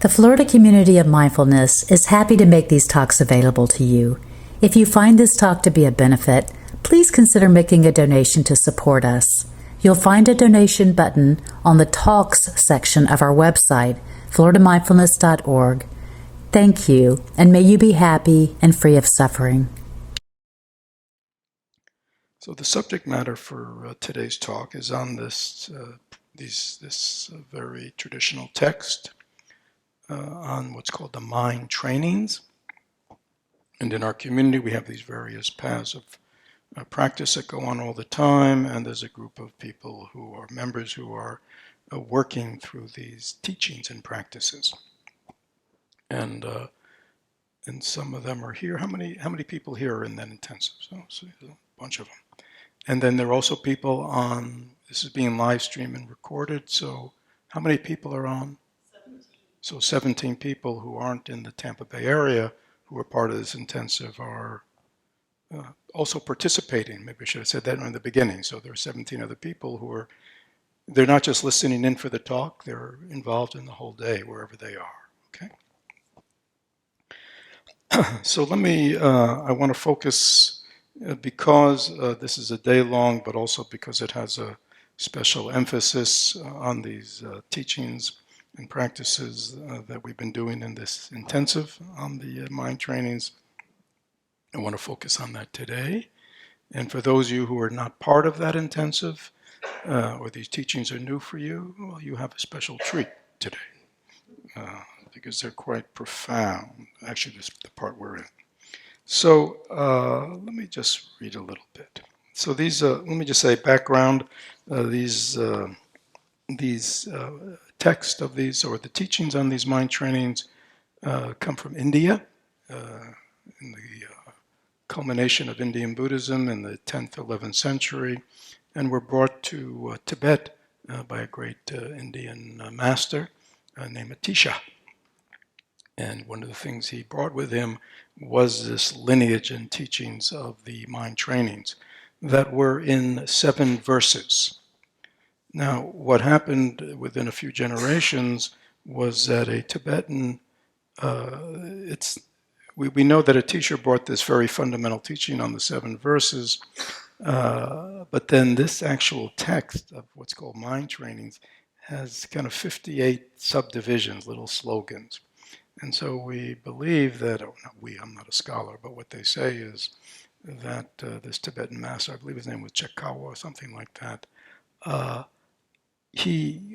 The Florida Community of Mindfulness is happy to make these talks available to you. If you find this talk to be a benefit, please consider making a donation to support us. You'll find a donation button on the Talks section of our website, floridamindfulness.org. Thank you, and may you be happy and free of suffering. So the subject matter for today's talk is on this very traditional text on what's called the mind trainings. And in our community, we have these various paths of practice that go on all the time, and there's a group of people who are members who are working through these teachings and practices. And some of them are here. How many people here are in that intensive? So a bunch of them. And then there are also people on, this is being live streamed and recorded, so how many people are on? 17. So 17 people who aren't in the Tampa Bay area who are part of this intensive are also participating. Maybe I should have said that in the beginning. So there are 17 other people who are, they're not just listening in for the talk, they're involved in the whole day, wherever they are, okay? So let me, I want to focus, because this is a day long, but also because it has a special emphasis on these teachings and practices that we've been doing in this intensive on the mind trainings. I want to focus on that today. And for those of you who are not part of that intensive, or these teachings are new for you, well, you have a special treat today. Because they're quite profound. Actually, this is the part we're in. So let me just read a little bit. So these, let me just say background. These texts of these, or the teachings on these mind trainings, come from India, in the culmination of Indian Buddhism in the 10th, 11th century, and were brought to Tibet by a great Indian master named Atisha. And one of the things he brought with him was this lineage and teachings of the mind trainings that were in 7 verses. Now, what happened within a few generations was that a Tibetan, we know that a teacher brought this very fundamental teaching on the 7 verses, but then this actual text of what's called mind trainings has kind of 58 subdivisions, little slogans. And so we believe that, I'm not a scholar, but what they say is that this Tibetan master, I believe his name was Chekawa or something like that,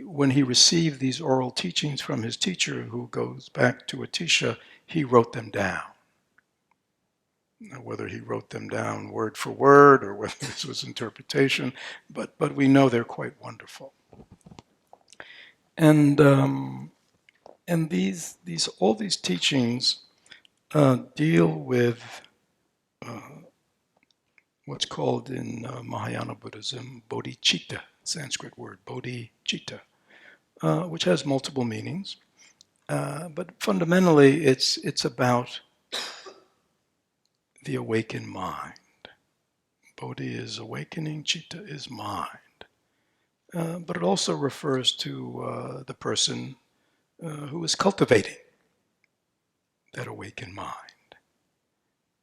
when he received these oral teachings from his teacher, who goes back to Atisha, he wrote them down. Now, whether he wrote them down word for word or whether this was interpretation, but we know they're quite wonderful. And all these teachings deal with what's called in Mahayana Buddhism bodhicitta, Sanskrit word bodhicitta, which has multiple meanings, but fundamentally it's about the awakened mind. Bodhi is awakening, citta is mind, but it also refers to the person who is cultivating that awakened mind.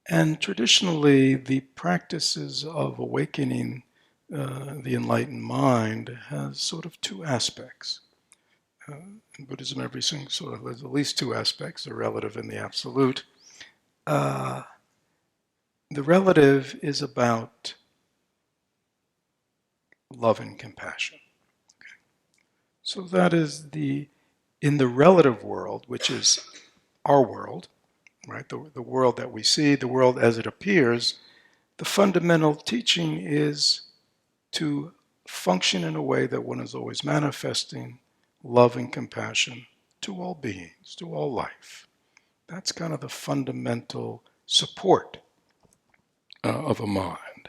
And traditionally, the practices of awakening the enlightened mind has sort of 2 aspects. In Buddhism, everything sort of has at least 2 aspects, the relative and the absolute. The relative is about love and compassion. Okay. So that is in the relative world, which is our world, right? The world that we see, the world as it appears, the fundamental teaching is to function in a way that one is always manifesting love and compassion to all beings, to all life. That's kind of the fundamental support of a mind.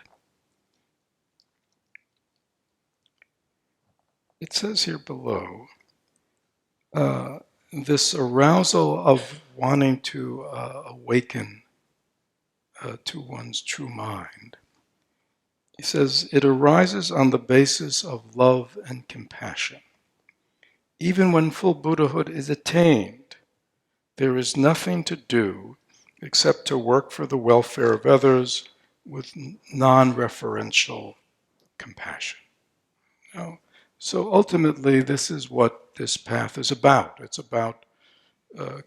It says here below, this arousal of wanting to awaken to one's true mind. He says, it arises on the basis of love and compassion. Even when full Buddhahood is attained, There is nothing to do except to work for the welfare of others with non-referential compassion. You know? So ultimately, this is what this path is about. It's about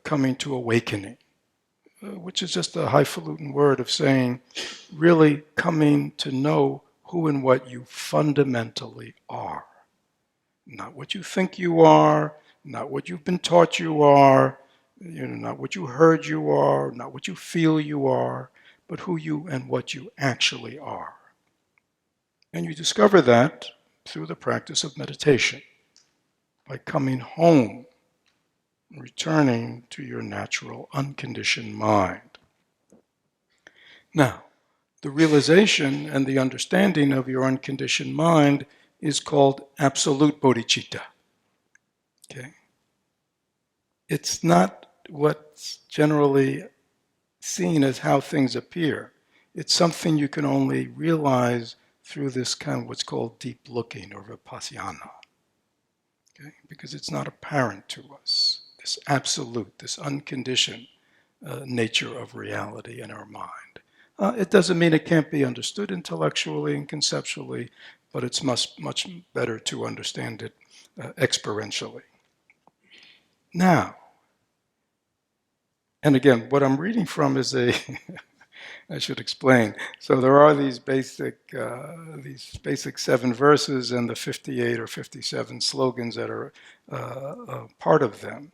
coming to awakening, which is just a highfalutin word of saying really coming to know who and what you fundamentally are. Not what you think you are, not what you've been taught you are, not what you heard you are, not what you feel you are, but who you and what you actually are. And you discover that through the practice of meditation, by coming home, returning to your natural, unconditioned mind. Now, the realization and the understanding of your unconditioned mind is called absolute bodhicitta. Okay? It's not what's generally seen as how things appear. It's something you can only realize through this kind of what's called deep looking or vipassana. Okay? Because it's not apparent to us. This absolute, this unconditioned nature of reality in our mind. It doesn't mean it can't be understood intellectually and conceptually, but it's much better to understand it experientially. Now, and again, what I'm reading from is I should explain. So there are these basic 7 verses and the 58 or 57 slogans that are part of them.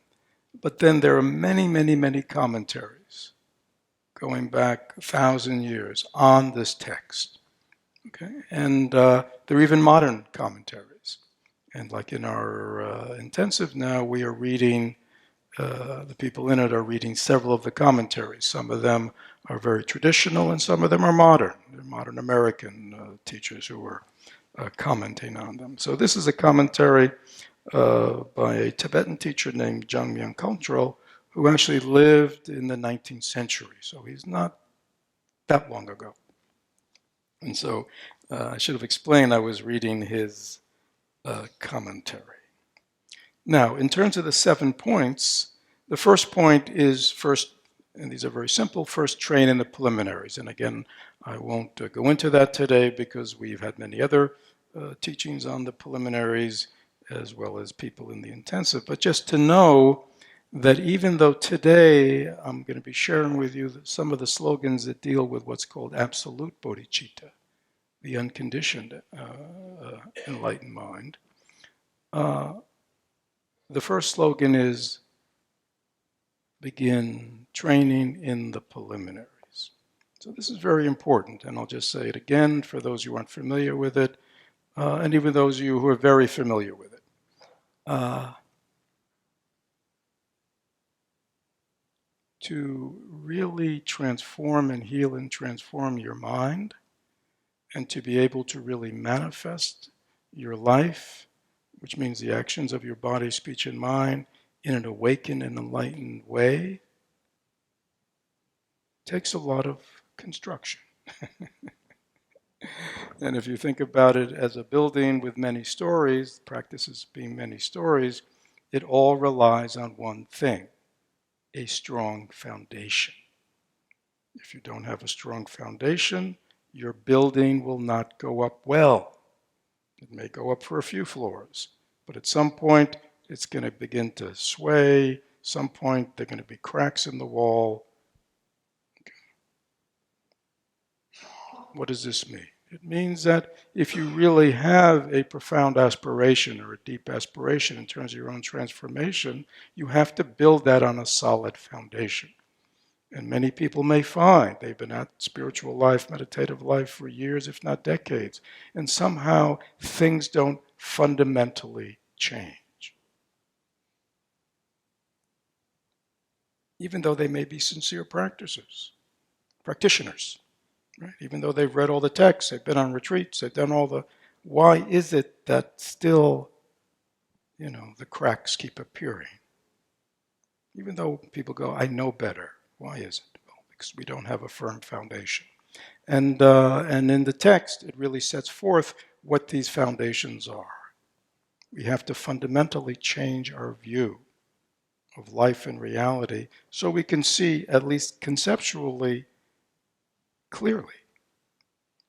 But then there are many commentaries going back 1,000 years on this text. Okay, and there are even modern commentaries. And like in our intensive now, we are reading. The people in it are reading several of the commentaries. Some of them are very traditional and some of them are modern. They're modern American teachers who are commenting on them. So this is a commentary by a Tibetan teacher named Jung Myung, who actually lived in the 19th century. So he's not that long ago. And so I should have explained I was reading his commentary. Now, in terms of the 7 points, the first point is first, and these are very simple, first train in the preliminaries. And again, I won't go into that today because we've had many other teachings on the preliminaries as well as people in the intensive. But just to know that even though today I'm going to be sharing with you some of the slogans that deal with what's called absolute bodhicitta, the unconditioned enlightened mind, the first slogan is begin training in the preliminaries. So this is very important, and I'll just say it again for those who aren't familiar with it, and even those of you who are very familiar with it. To really transform and heal and transform your mind, and to be able to really manifest your life, which means the actions of your body, speech, and mind, in an awakened and enlightened way, takes a lot of construction. And if you think about it as a building with many stories, practices being many stories, it all relies on one thing, a strong foundation. If you don't have a strong foundation, your building will not go up well. It may go up for a few floors, but at some point it's going to begin to sway. Some point there are going to be cracks in the wall. What does this mean? It means that if you really have a profound aspiration or a deep aspiration in terms of your own transformation, you have to build that on a solid foundation. And many people may find they've been at spiritual life, meditative life for years, if not decades, and somehow things don't fundamentally change. Even though they may be sincere practitioners. Right? Even though they've read all the texts, they've been on retreats, they've done all the... Why is it that still, the cracks keep appearing? Even though people go, I know better. Why is it? Well, because we don't have a firm foundation. And in the text, it really sets forth what these foundations are. We have to fundamentally change our view of life and reality, so we can see, at least conceptually, clearly,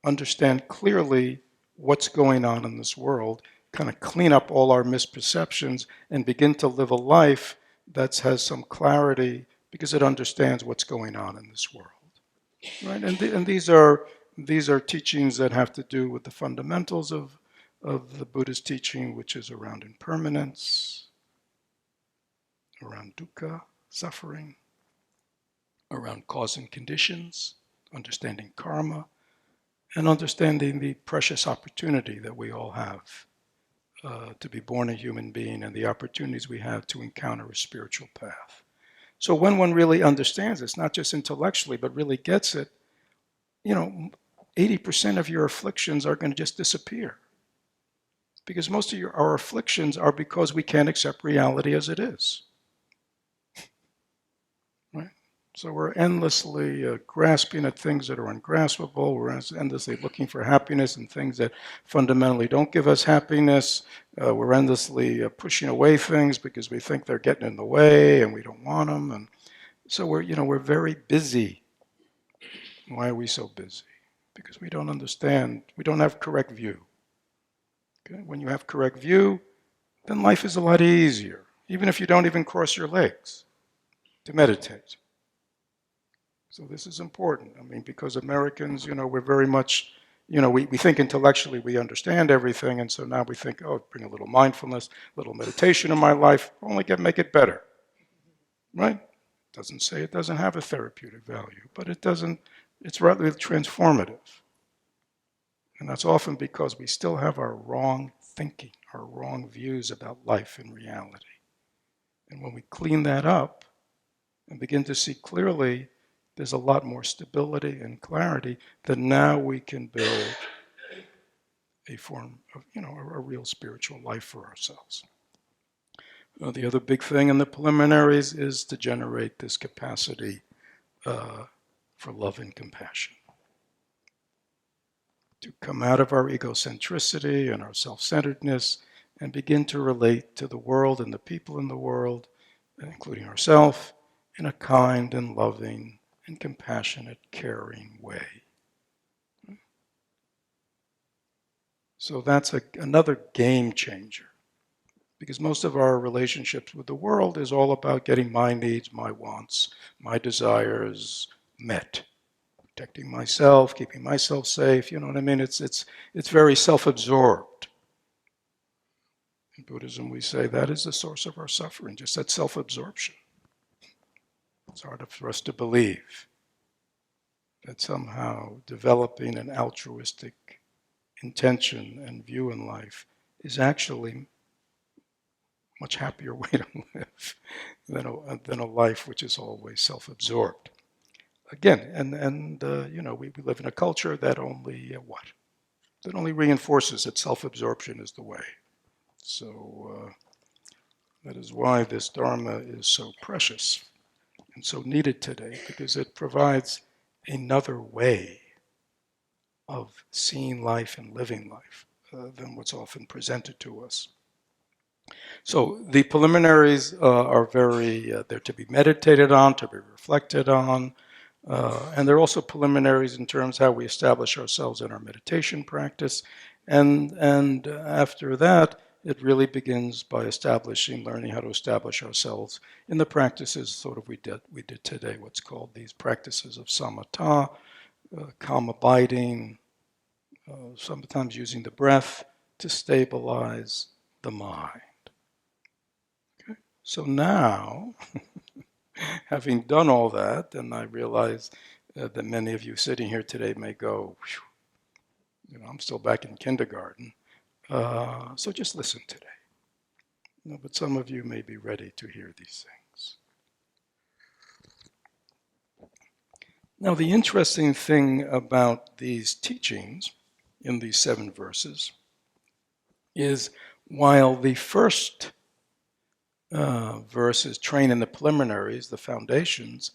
understand clearly what's going on in this world, kind of clean up all our misperceptions, and begin to live a life that has some clarity because it understands what's going on in this world. Right? And these are teachings that have to do with the fundamentals of the Buddhist teaching, which is around impermanence, around dukkha, suffering, around cause and conditions, understanding karma, and understanding the precious opportunity that we all have to be born a human being and the opportunities we have to encounter a spiritual path. So when one really understands this, not just intellectually, but really gets it, 80% of your afflictions are going to just disappear. Because most of our afflictions are because we can't accept reality as it is. Right? So we're endlessly grasping at things that are ungraspable. We're endlessly looking for happiness in things that fundamentally don't give us happiness. We're endlessly pushing away things because we think they're getting in the way and we don't want them. And so we're very busy. Why are we so busy? Because we don't understand. We don't have correct view. Okay? When you have correct view, then life is a lot easier, even if you don't even cross your legs to meditate. So this is important. I mean, because Americans, we're very much, we think intellectually we understand everything, and so now we think, bring a little mindfulness, a little meditation in my life, only make it better. Right? Doesn't say it doesn't have a therapeutic value, but it's rather transformative. And that's often because we still have our wrong thinking, our wrong views about life and reality. And when we clean that up and begin to see clearly, there's a lot more stability and clarity that now we can build a form of, a real spiritual life for ourselves. The other big thing in the preliminaries is to generate this capacity for love and compassion. To come out of our egocentricity and our self-centeredness and begin to relate to the world and the people in the world, including ourselves, in a kind and loving and compassionate, caring way. So that's another game changer. Because most of our relationships with the world is all about getting my needs, my wants, my desires met. Protecting myself, keeping myself safe, you know what I mean? It's very self-absorbed. In Buddhism we say that is the source of our suffering, just that self-absorption. It's hard for us to believe that somehow developing an altruistic intention and view in life is actually a much happier way to live than a life which is always self-absorbed. Again, and we live in a culture that only That only reinforces that self-absorption is the way. So that is why this Dharma is so precious and so needed today, because it provides another way of seeing life and living life than what's often presented to us. So the preliminaries are they're to be meditated on, to be reflected on, and they're also preliminaries in terms of how we establish ourselves in our meditation practice. And after that, it really begins by learning how to establish ourselves in the practices sort of we did today, what's called these practices of samatha, calm abiding, sometimes using the breath to stabilize the mind. Okay? So now, having done all that, and I realize that many of you sitting here today may go, I'm still back in kindergarten. So just listen today. But some of you may be ready to hear these things. Now, the interesting thing about these teachings in these 7 verses is while the first verse is train in the preliminaries, the foundations,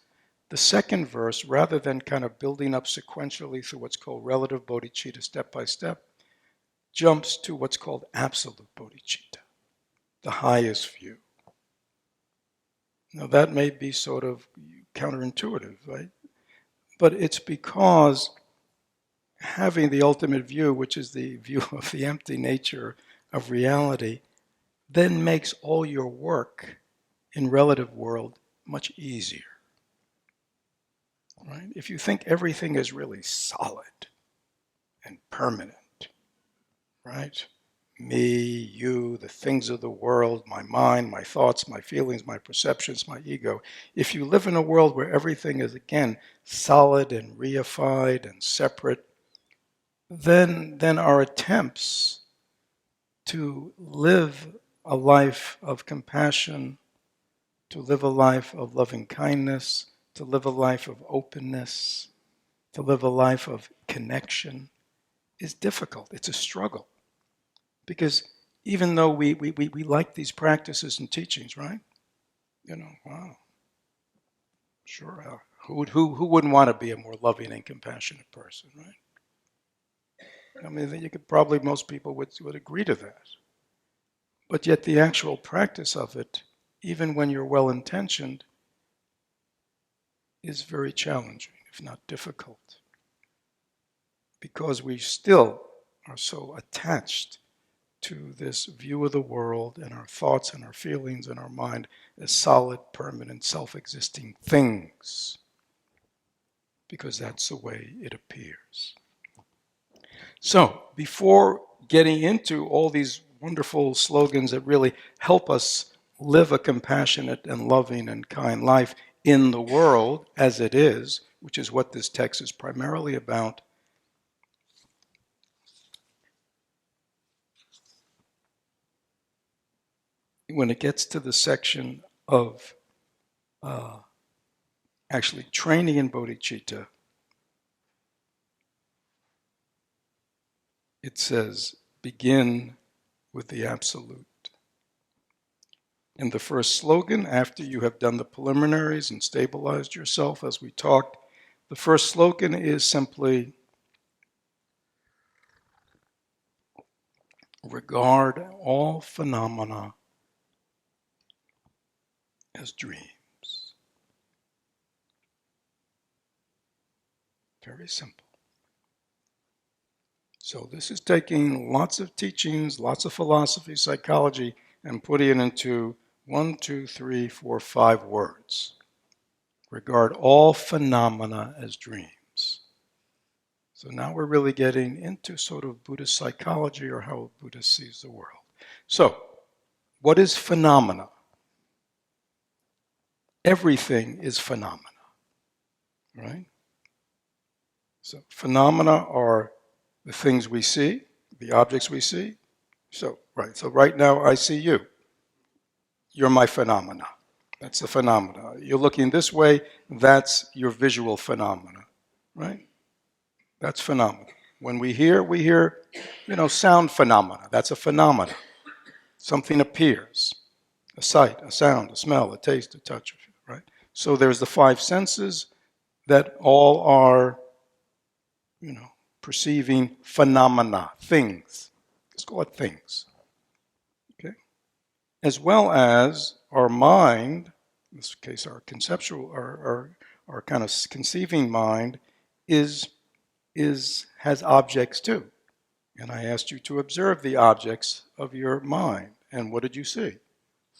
the second verse, rather than kind of building up sequentially through what's called relative bodhicitta step by step, jumps to what's called absolute bodhicitta, the highest view. Now that may be sort of counterintuitive, right? But it's because having the ultimate view, which is the view of the empty nature of reality, then makes all your work in relative world much easier. Right? If you think everything is really solid and permanent, right? Me, you, the things of the world, my mind, my thoughts, my feelings, my perceptions, my ego. If you live in a world where everything is, again, solid and reified and separate, then our attempts to live a life of compassion, to live a life of loving kindness, to live a life of openness, to live a life of connection is difficult. It's a struggle. Because even though we like these practices and teachings, right? Wow, sure. Who wouldn't want to be a more loving and compassionate person, right? I mean, you could probably, most people would agree to that. But yet the actual practice of it, even when you're well-intentioned, is very challenging, if not difficult. Because we still are so attached to this view of the world and our thoughts and our feelings and our mind as solid, permanent, self-existing things. Because that's the way it appears. So, before getting into all these wonderful slogans that really help us live a compassionate and loving and kind life in the world as it is, which is what this text is primarily about, when it gets to the section of actually training in bodhicitta, it says, begin with the absolute. In the first slogan, after you have done the preliminaries and stabilized yourself, as we talked, the first slogan is simply, regard all phenomena as dreams. Very simple. So this is taking lots of teachings, lots of philosophy, psychology, and putting it into 1, 2, 3, 4, 5 words. Regard all phenomena as dreams. So now we're really getting into sort of Buddhist psychology, or how a Buddhist sees the world. So, what is phenomena? Everything is phenomena, right? So phenomena are the things we see, the objects we see. So right now I see you. You're my phenomena. That's the phenomena. You're looking this way, that's your visual phenomena, right? That's phenomena. When we hear, sound phenomena. That's a phenomena. Something appears. A sight, a sound, a smell, a taste, a touch, right? So there's the 5 senses that all are, perceiving phenomena, things. Let's call it things. Okay? As well as our mind, in this case our conceptual, our kind of conceiving mind, has objects too. And I asked you to observe the objects of your mind. And what did you see?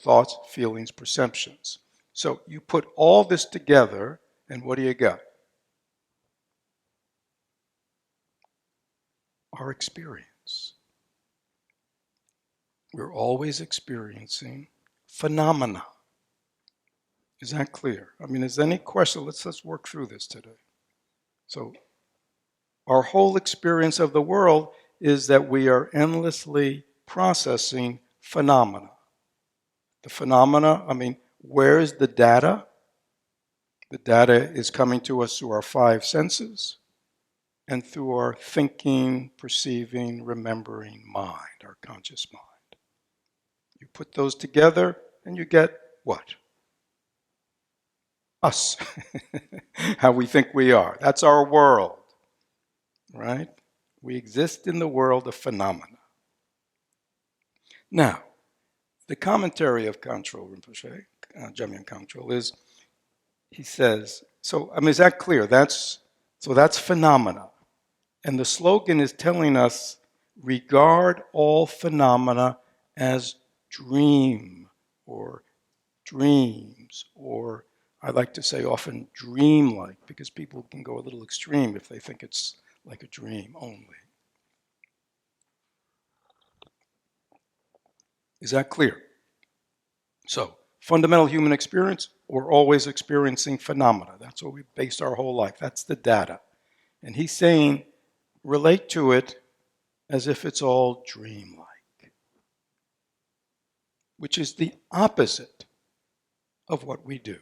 Thoughts, feelings, perceptions. So you put all this together, and what do you got? Our experience. We're always experiencing phenomena. Is that clear? I mean, is there any question? Let's work through this today. So our whole experience of the world is that we are endlessly processing phenomena. The phenomena, where is the data? The data is coming to us through our 5 senses and through our thinking, perceiving, remembering mind, our conscious mind. You put those together and you get what? Us. How we think we are. That's our world, right? We exist in the world of phenomena. Now, the commentary of Kancho Rinpoche, Jamyang Kangchul, is he says, so, I mean, is that clear? That's phenomena. And the slogan is telling us, regard all phenomena as dream or dreams, or I like to say often dreamlike, because people can go a little extreme if they think it's like a dream only. Is that clear? So, fundamental human experience, we're always experiencing phenomena. That's what we base our whole life. That's the data. And he's saying, relate to it as if it's all dreamlike, which is the opposite of what we do.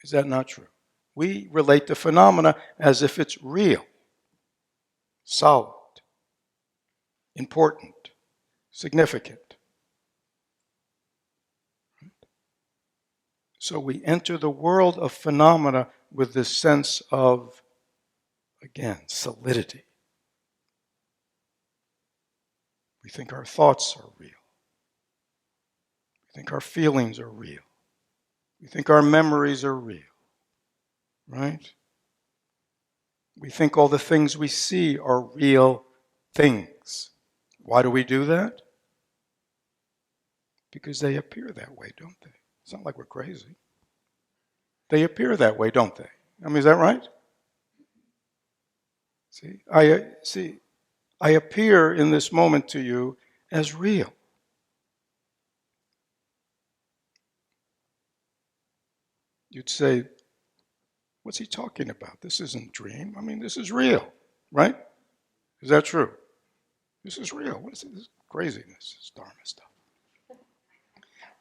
Is that not true? We relate to phenomena as if it's real, solid, important, significant. So we enter the world of phenomena with this sense of, again, solidity. We think our thoughts are real. We think our feelings are real. We think our memories are real, right? We think all the things we see are real things. Why do we do that? Because they appear that way, don't they? It's not like we're crazy. They appear that way, don't they? I mean, is that right? I appear in this moment to you as real. You'd say, what's he talking about? This isn't dream. I mean, this is real, right? Is that true? This is real. What is it? This is craziness, this Dharma stuff.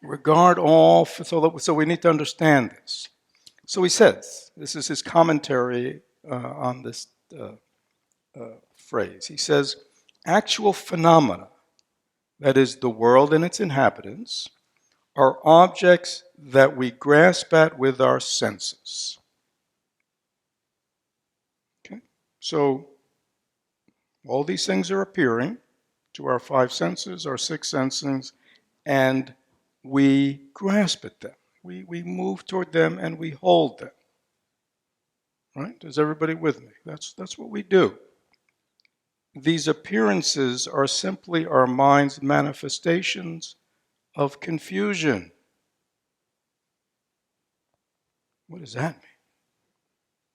Regard all, so we need to understand this. So he says, this is his commentary on this phrase. He says, actual phenomena, that is the world and its inhabitants, are objects that we grasp at with our senses. Okay? So all these things are appearing to our five senses, our six senses, and we grasp at them. We move toward them and we hold them. Right? Is everybody with me? That's what we do. These appearances are simply our mind's manifestations of confusion. What does that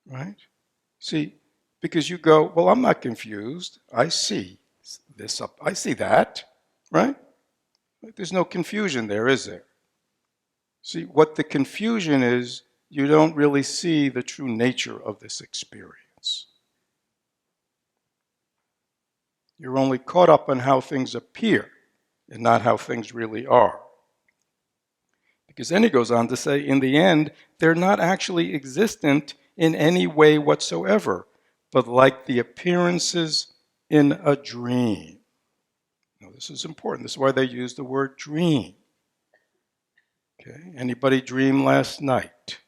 mean? Right? See, because you go, well, I'm not confused. I see this up. I see that. Right? There's no confusion there, is there? See, what the confusion is, you don't really see the true nature of this experience. You're only caught up on how things appear and not how things really are. Because then he goes on to say, in the end, they're not actually existent in any way whatsoever, but like the appearances in a dream. Now, this is important. This is why they use the word dream. Okay? Anybody dream last night?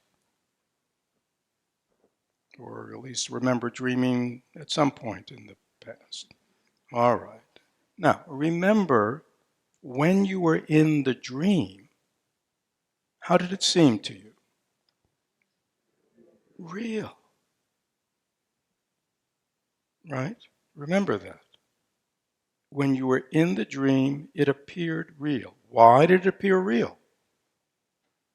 Or at least remember dreaming at some point in the past. All right. Now, remember, when you were in the dream, how did it seem to you? Real. Right? Remember that. When you were in the dream, it appeared real. Why did it appear real?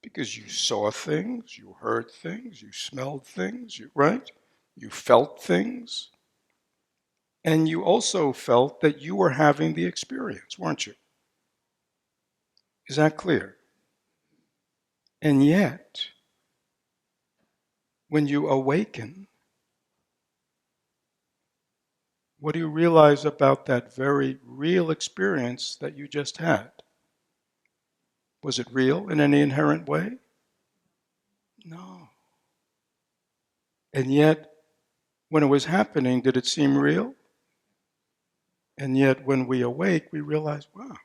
Because you saw things, you heard things, you smelled things, right? You felt things. And you also felt that you were having the experience, weren't you? Is that clear? And yet, when you awaken, what do you realize about that very real experience that you just had? Was it real in any inherent way? No. And yet, when it was happening, did it seem real? And yet, when we awake, we realize, wow.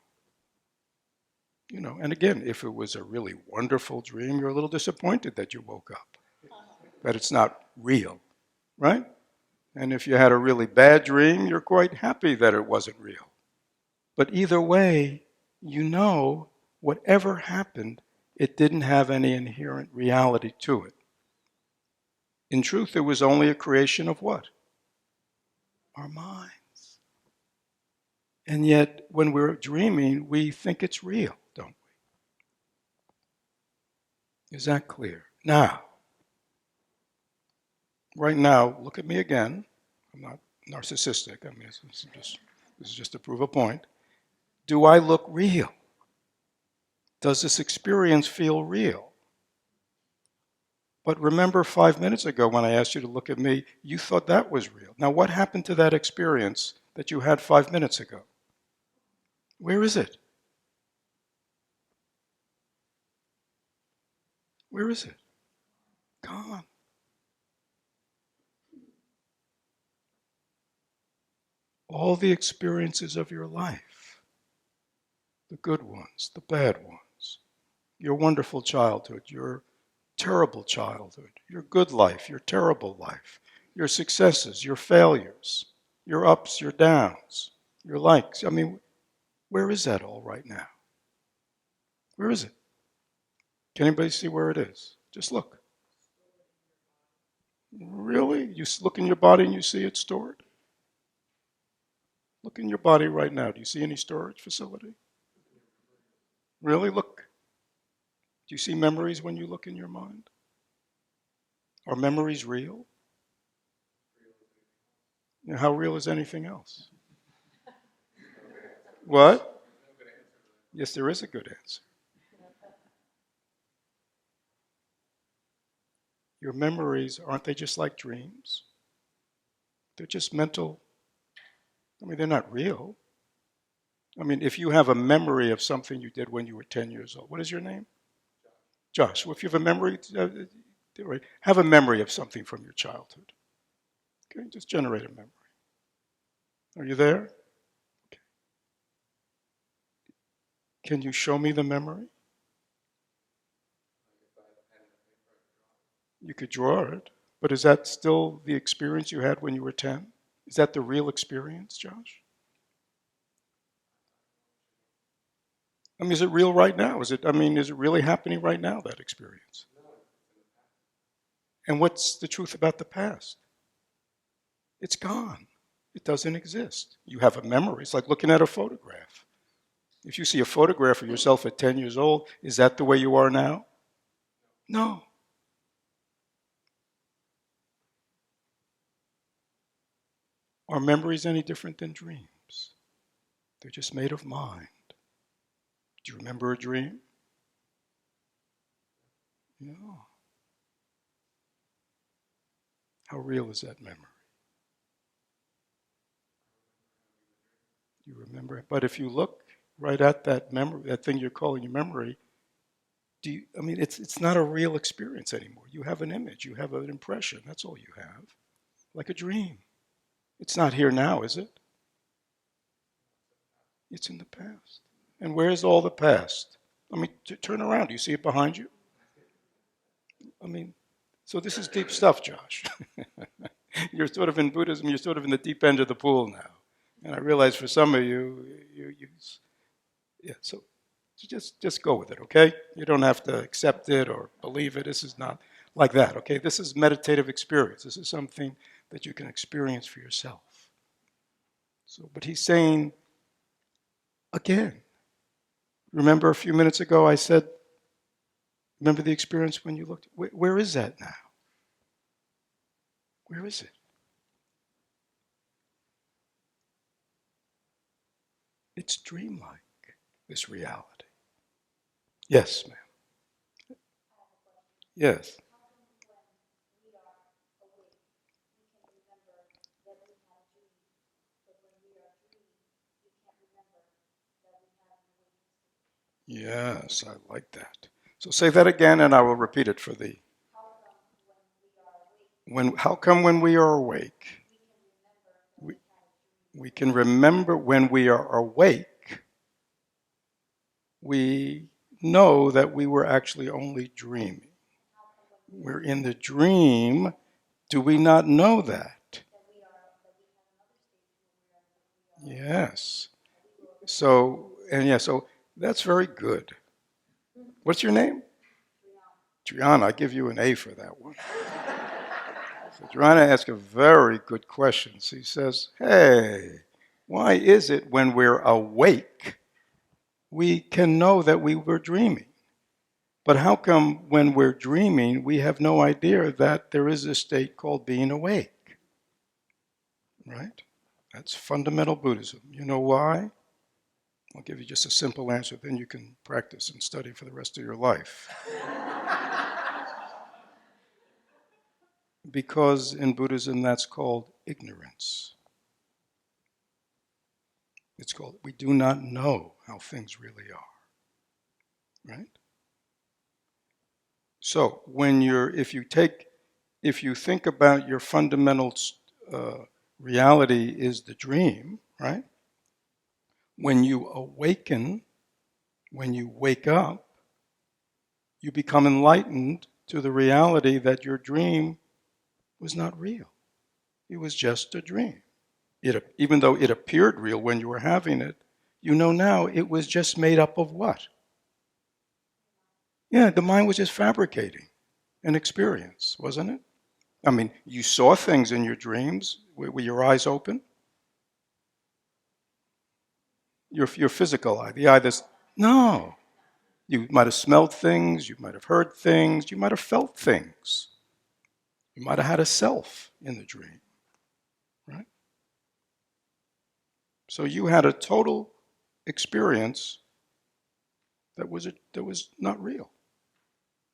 You know, and again, if it was a really wonderful dream, you're a little disappointed that you woke up, that it's not real, right? And if you had a really bad dream, you're quite happy that it wasn't real. But either way, you know, whatever happened, it didn't have any inherent reality to it. In truth, it was only a creation of what? Our minds. And yet, when we're dreaming, we think it's real, don't we? Is that clear? Now, right now, look at me again. I'm not narcissistic. I mean, this is just to prove a point. Do I look real? Does this experience feel real? But remember 5 minutes ago when I asked you to look at me, you thought that was real. Now, what happened to that experience that you had 5 minutes ago? Where is it? Where is it? Gone. All the experiences of your life, the good ones, the bad ones, your wonderful childhood, your terrible childhood, your good life, your terrible life, your successes, your failures, your ups, your downs, your likes. I mean, where is that all right now? Where is it? Can anybody see where it is? Just look. Really? You look in your body and you see it stored? Look in your body right now. Do you see any storage facility? Really? Look. Do you see memories when you look in your mind? Are memories real? You know, how real is anything else? What? Yes, there is a good answer. Your memories, aren't they just like dreams? They're just mental. I mean, they're not real. I mean, if you have a memory of something you did when you were 10 years old, what is your name? Josh. Well, if you have a memory, have a memory of something from your childhood. Okay, just generate a memory. Are you there? Okay. Can you show me the memory? You could draw it, but is that still the experience you had when you were 10? Is that the real experience, Josh? I mean, is it real right now? Is it really happening right now, that experience? And what's the truth about the past? It's gone. It doesn't exist. You have a memory. It's like looking at a photograph. If you see a photograph of yourself at 10 years old, is that the way you are now? No. Are memories any different than dreams? They're just made of mind. Do you remember a dream? No. How real is that memory? You remember it. But if you look right at that memory, that thing you're calling your memory, it's not a real experience anymore. You have an image, you have an impression. That's all you have. Like a dream. It's not here now, is it? It's in the past. And where's all the past? Turn around. Do you see it behind you? So this is deep stuff, Josh. You're sort of in Buddhism, you're sort of in the deep end of the pool now. And I realize for some of you, so just go with it, okay? You don't have to accept it or believe it. This is not like that, okay? This is meditative experience. This is something that you can experience for yourself. So, but he's saying, again, remember a few minutes ago I said, remember the experience when you looked? Where is that now? Where is it? It's dreamlike, this reality. Yes, ma'am. Yes. Yes, I like that. So say that again and I will repeat it for thee. How come when we are awake, we can remember when we are awake, we know that we were actually only dreaming. We're in the dream. Do we not know that? Yes. So that's very good. What's your name? Triana, I give you an A for that one. So Triana asked a very good question. She says, hey, why is it when we're awake, we can know that we were dreaming? But how come when we're dreaming, we have no idea that there is a state called being awake? Right? That's fundamental Buddhism. You know why? I'll give you just a simple answer, then you can practice and study for the rest of your life. Because in Buddhism, that's called ignorance. It's called, we do not know how things really are. Right? So if you think about your fundamental reality is the dream, right? When you awaken, when you wake up, you become enlightened to the reality that your dream was not real. It was just a dream. Even though it appeared real when you were having it, you know now it was just made up of what? Yeah, the mind was just fabricating an experience, wasn't it? I mean, you saw things in your dreams. Were your eyes open? Your physical eye, the eye that's, no. You might have smelled things, you might have heard things, you might have felt things. You might have had a self in the dream, right? So you had a total experience that was not real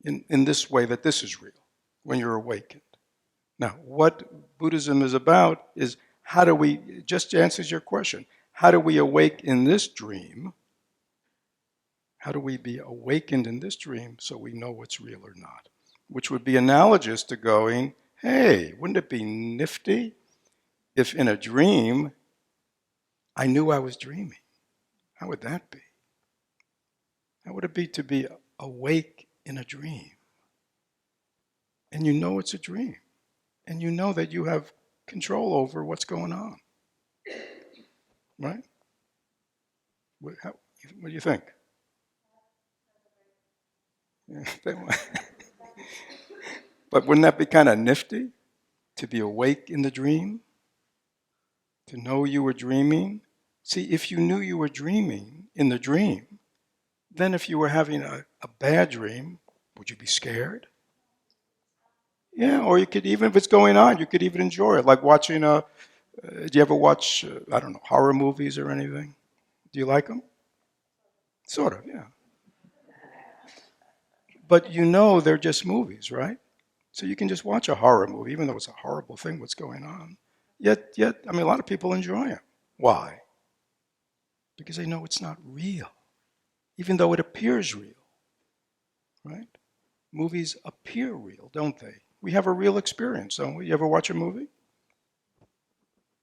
in this way that this is real when you're awakened. Now, what Buddhism is about is how do we, just answers your question, how do we awake in this dream? How do we be awakened in this dream so we know what's real or not? Which would be analogous to going, hey, wouldn't it be nifty if in a dream I knew I was dreaming? How would that be? How would it be to be awake in a dream? And you know it's a dream. And you know that you have control over what's going on. Right? What do you think? But wouldn't that be kind of nifty? To be awake in the dream? To know you were dreaming? See, if you knew you were dreaming in the dream, then if you were having a bad dream, would you be scared? Yeah, or you could, even if it's going on, you could even enjoy it. Like watching do you ever watch, I don't know, horror movies or anything? Do you like them? Sort of, yeah. But you know they're just movies, right? So you can just watch a horror movie, even though it's a horrible thing what's going on. Yet, I mean, a lot of people enjoy them. Why? Because they know it's not real, even though it appears real, right? Movies appear real, don't they? We have a real experience, don't we? You ever watch a movie?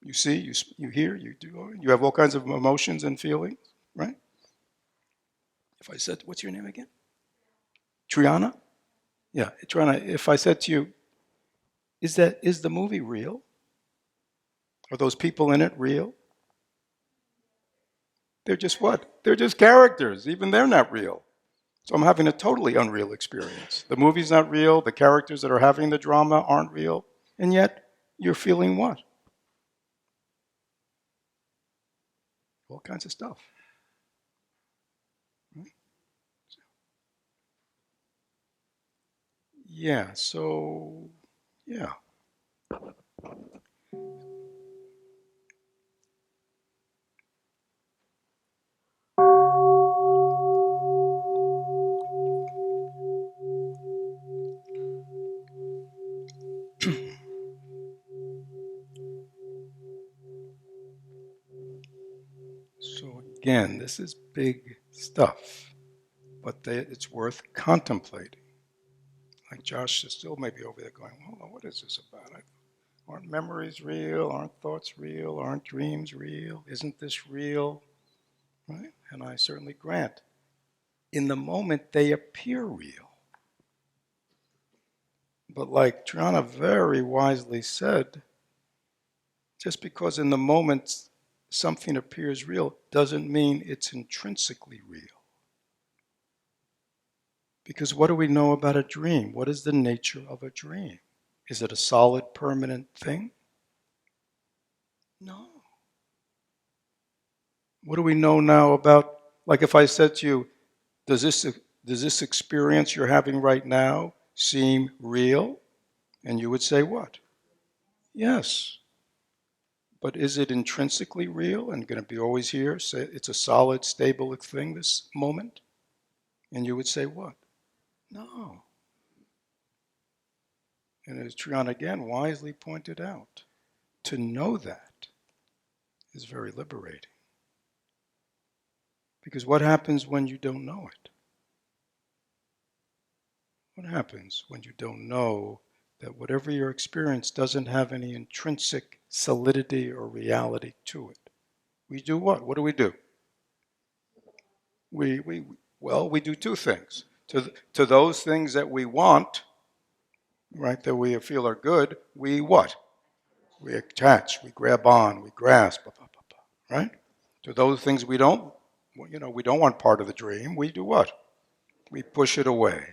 You see, you hear, you do, you have all kinds of emotions and feelings, right? If I said, what's your name again? Triana? Yeah, Triana, if I said to you, is the movie real? Are those people in it real? They're just what? They're just characters. Even they're not real. So I'm having a totally unreal experience. The movie's not real. The characters that are having the drama aren't real. And yet, you're feeling what? All kinds of stuff. Right? Yeah, so, yeah. So again, this is big stuff, but it's worth contemplating. Like Josh is still maybe over there going, well, what is this about? Aren't memories real? Aren't thoughts real? Aren't dreams real? Isn't this real? Right? And I certainly grant, in the moment they appear real. But like Triana very wisely said, just because in the moment something appears real doesn't mean it's intrinsically real. Because what do we know about a dream? What is the nature of a dream? Is it a solid, permanent thing? No. What do we know now about, like if I said to you, does this experience you're having right now seem real? And you would say what? Yes. But is it intrinsically real and going to be always here? Say it's a solid, stable thing, this moment? And you would say what? No. And as Triana again wisely pointed out, to know that is very liberating. Because what happens when you don't know it? What happens when you don't know that whatever your experience doesn't have any intrinsic solidity or reality to it? We do what? What do? We do two things. To those things that we want, right, that we feel are good, we what? We attach, we grab on, we grasp, right? To those things we don't want part of the dream, we do what? We push it away.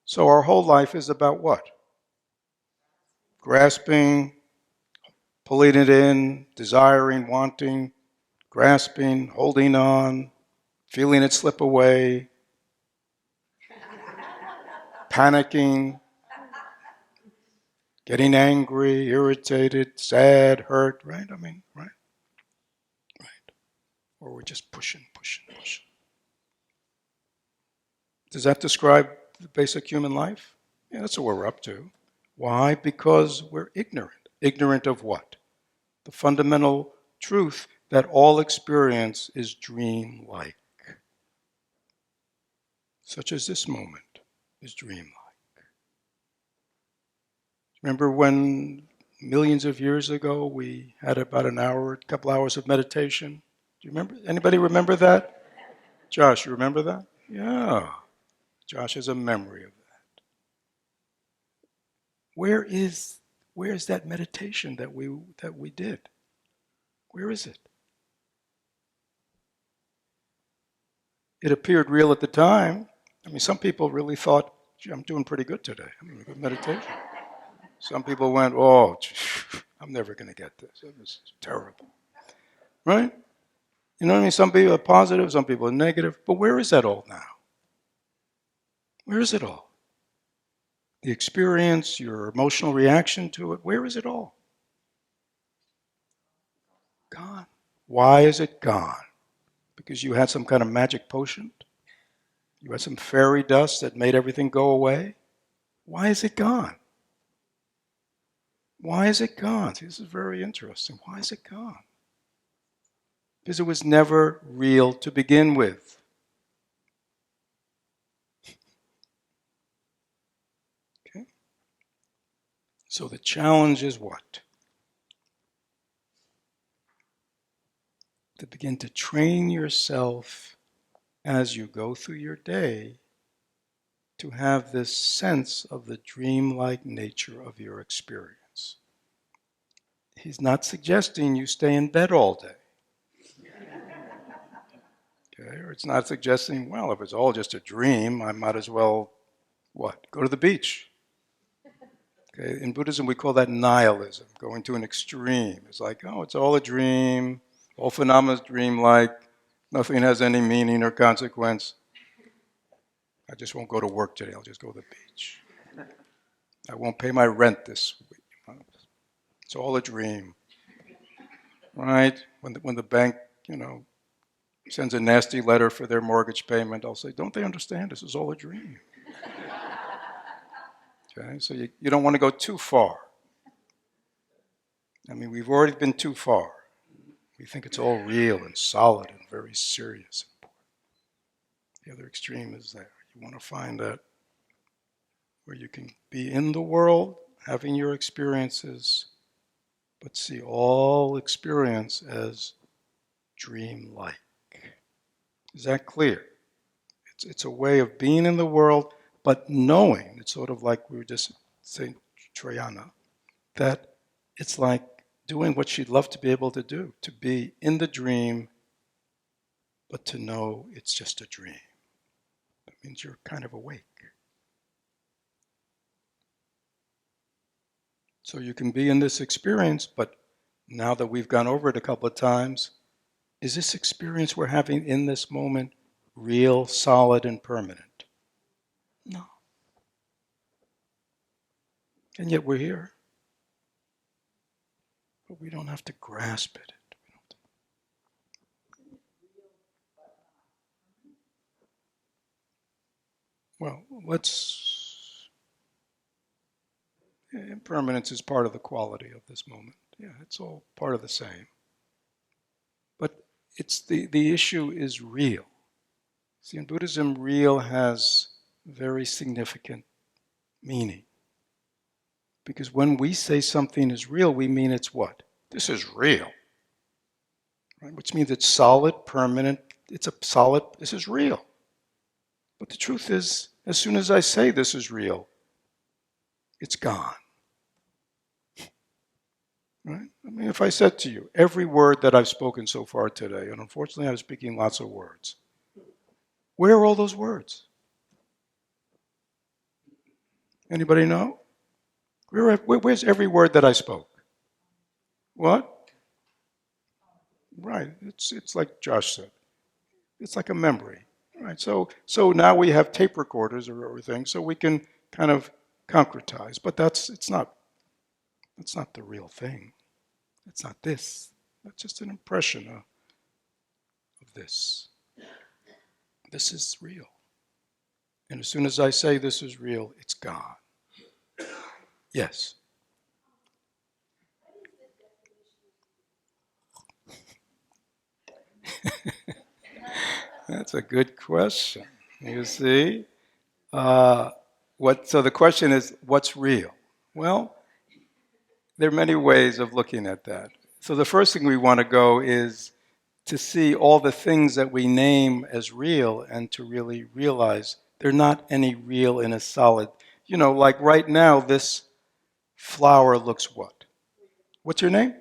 So our whole life is about what? Grasping, pulling it in, desiring, wanting, grasping, holding on, feeling it slip away, panicking, getting angry, irritated, sad, hurt, right? Right? Right. Or we're just pushing. Does that describe the basic human life? Yeah, that's what we're up to. Why? Because we're ignorant. Ignorant of what? The fundamental truth that all experience is dreamlike. Such as this moment is dreamlike. Remember when millions of years ago we had about a couple hours of meditation? Do you remember? Anybody remember that? Josh, you remember that? Yeah. Josh has a memory of that. Where is that meditation that we did? Where is it? It appeared real at the time. Some people really thought, gee, I'm doing pretty good today. I'm doing a good meditation. Some people went, oh, I'm never going to get this. It was terrible. Right? You know what I mean? Some people are positive, some people are negative. But where is that all now? Where is it all? The experience, your emotional reaction to it, where is it all? Gone. Why is it gone? Because you had some kind of magic potion? You had some fairy dust that made everything go away? Why is it gone? Why is it gone? See, this is very interesting. Why is it gone? Because it was never real to begin with. Okay? So the challenge is what? To begin to train yourself as you go through your day to have this sense of the dreamlike nature of your experience. He's not suggesting you stay in bed all day. Okay? Or it's not suggesting, well, if it's all just a dream, I might as well, what? Go to the beach. Okay? In Buddhism, we call that nihilism, going to an extreme. It's like, oh, it's all a dream, all phenomena is dreamlike, nothing has any meaning or consequence. I just won't go to work today, I'll just go to the beach. I won't pay my rent this week. It's all a dream. Right? When the bank, sends a nasty letter for their mortgage payment, I'll say, don't they understand? This is all a dream. Okay? So you don't want to go too far. We've already been too far. We think it's all real and solid and very serious. The other extreme is there. You want to find that where you can be in the world, having your experiences, but see all experience as dreamlike. Is that clear? It's a way of being in the world, but knowing, it's sort of like we were just saying, Triana, that it's like doing what she'd love to be able to do, to be in the dream, but to know it's just a dream. That means you're kind of awake. So you can be in this experience, but now that we've gone over it a couple of times, is this experience we're having in this moment real, solid, and permanent? No. And yet we're here. But we don't have to grasp it. Well, impermanence is part of the quality of this moment. Yeah, it's all part of the same. But it's the issue is real. See, in Buddhism, real has very significant meaning. Because when we say something is real, we mean it's what? This is real. Right? Which means it's solid, permanent, this is real. But the truth is, as soon as I say this is real, it's gone. Right? I mean, if I said to you, every word that I've spoken so far today, and unfortunately I'm speaking lots of words, where are all those words? Anybody know? Where's every word that I spoke? What? Right. It's like Josh said. It's like a memory. Right. So now we have tape recorders or everything, so we can kind of concretize. But that's not the real thing. It's not this. That's just an impression of this. This is real. And as soon as I say this is real, it's gone. Yes. That's a good question. You see? So the question is, what's real? Well, there are many ways of looking at that. So the first thing we want to go is to see all the things that we name as real and to really realize they're not any real in a solid. Like right now, this flower looks what? What's your name?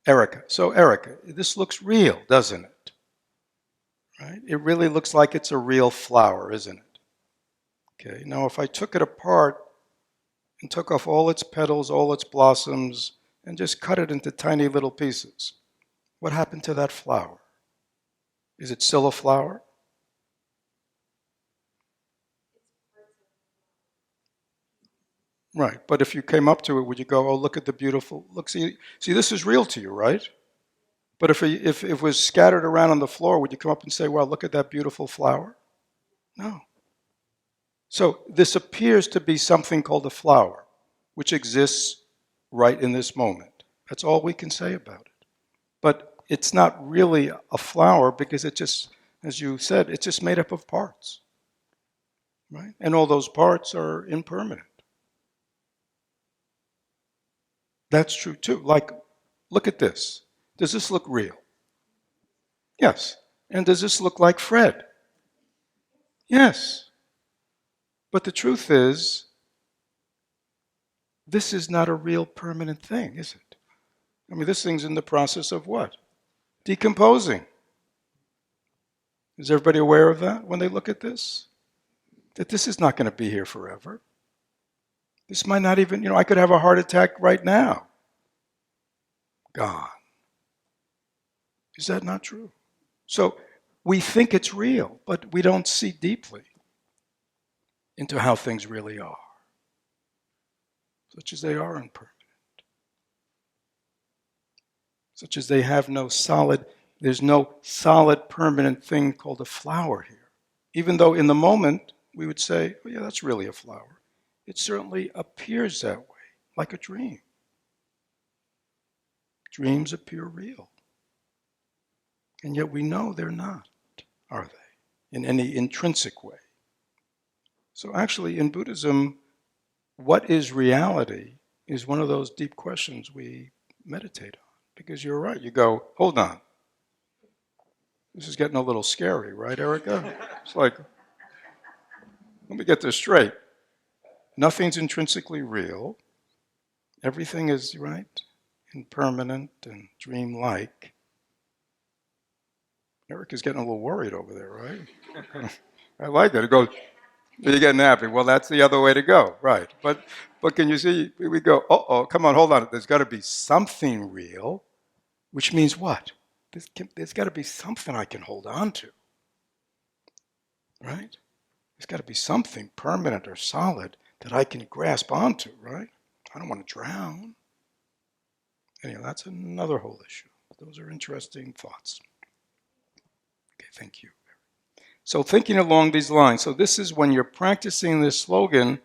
Erica. So Erica, this looks real, doesn't it? Right? It really looks like it's a real flower, isn't it? Okay. Now, if I took it apart and took off all its petals, all its blossoms, and just cut it into tiny little pieces, what happened to that flower? Is it still a flower? Right. But if you came up to it, would you go, "Oh, look at the beautiful look"? See, this is real to you, right? But if it was scattered around on the floor, would you come up and say, "Well, look at that beautiful flower"? No. So this appears to be something called a flower, which exists right in this moment. That's all we can say about it. But it's not really a flower because it just, as you said, it's just made up of parts. Right? And all those parts are impermanent. That's true too. Like, look at this. Does this look real? Yes. And does this look like Fred? Yes. But the truth is, this is not a real permanent thing, is it? I mean, this thing's in the process of what? Decomposing. Is everybody aware of that when they look at this? That this is not going to be here forever. This might not even, I could have a heart attack right now. Gone. Is that not true? So we think it's real, but we don't see deeply into how things really are, such as they are impermanent, such as they have there's no solid permanent thing called a flower here. Even though in the moment we would say, "Oh yeah, that's really a flower." It certainly appears that way, like a dream. Dreams appear real. And yet we know they're not, are they? In any intrinsic way. So actually in Buddhism, what is reality is one of those deep questions we meditate on. Because you're right, you go, hold on. This is getting a little scary, right, Erica? It's like, let me get this straight. Nothing's intrinsically real. Everything is, right, impermanent and dreamlike. Erica's getting a little worried over there, right? I like it. It goes, you're getting happy. Well, that's the other way to go, right? But can you see, we go, come on, hold on. There's got to be something real, which means what? There's got to be something I can hold on to, right? There's got to be something permanent or solid that I can grasp onto, right? I don't want to drown. Anyway, that's another whole issue. Those are interesting thoughts. Okay, thank you. So thinking along these lines, so this is when you're practicing this slogan,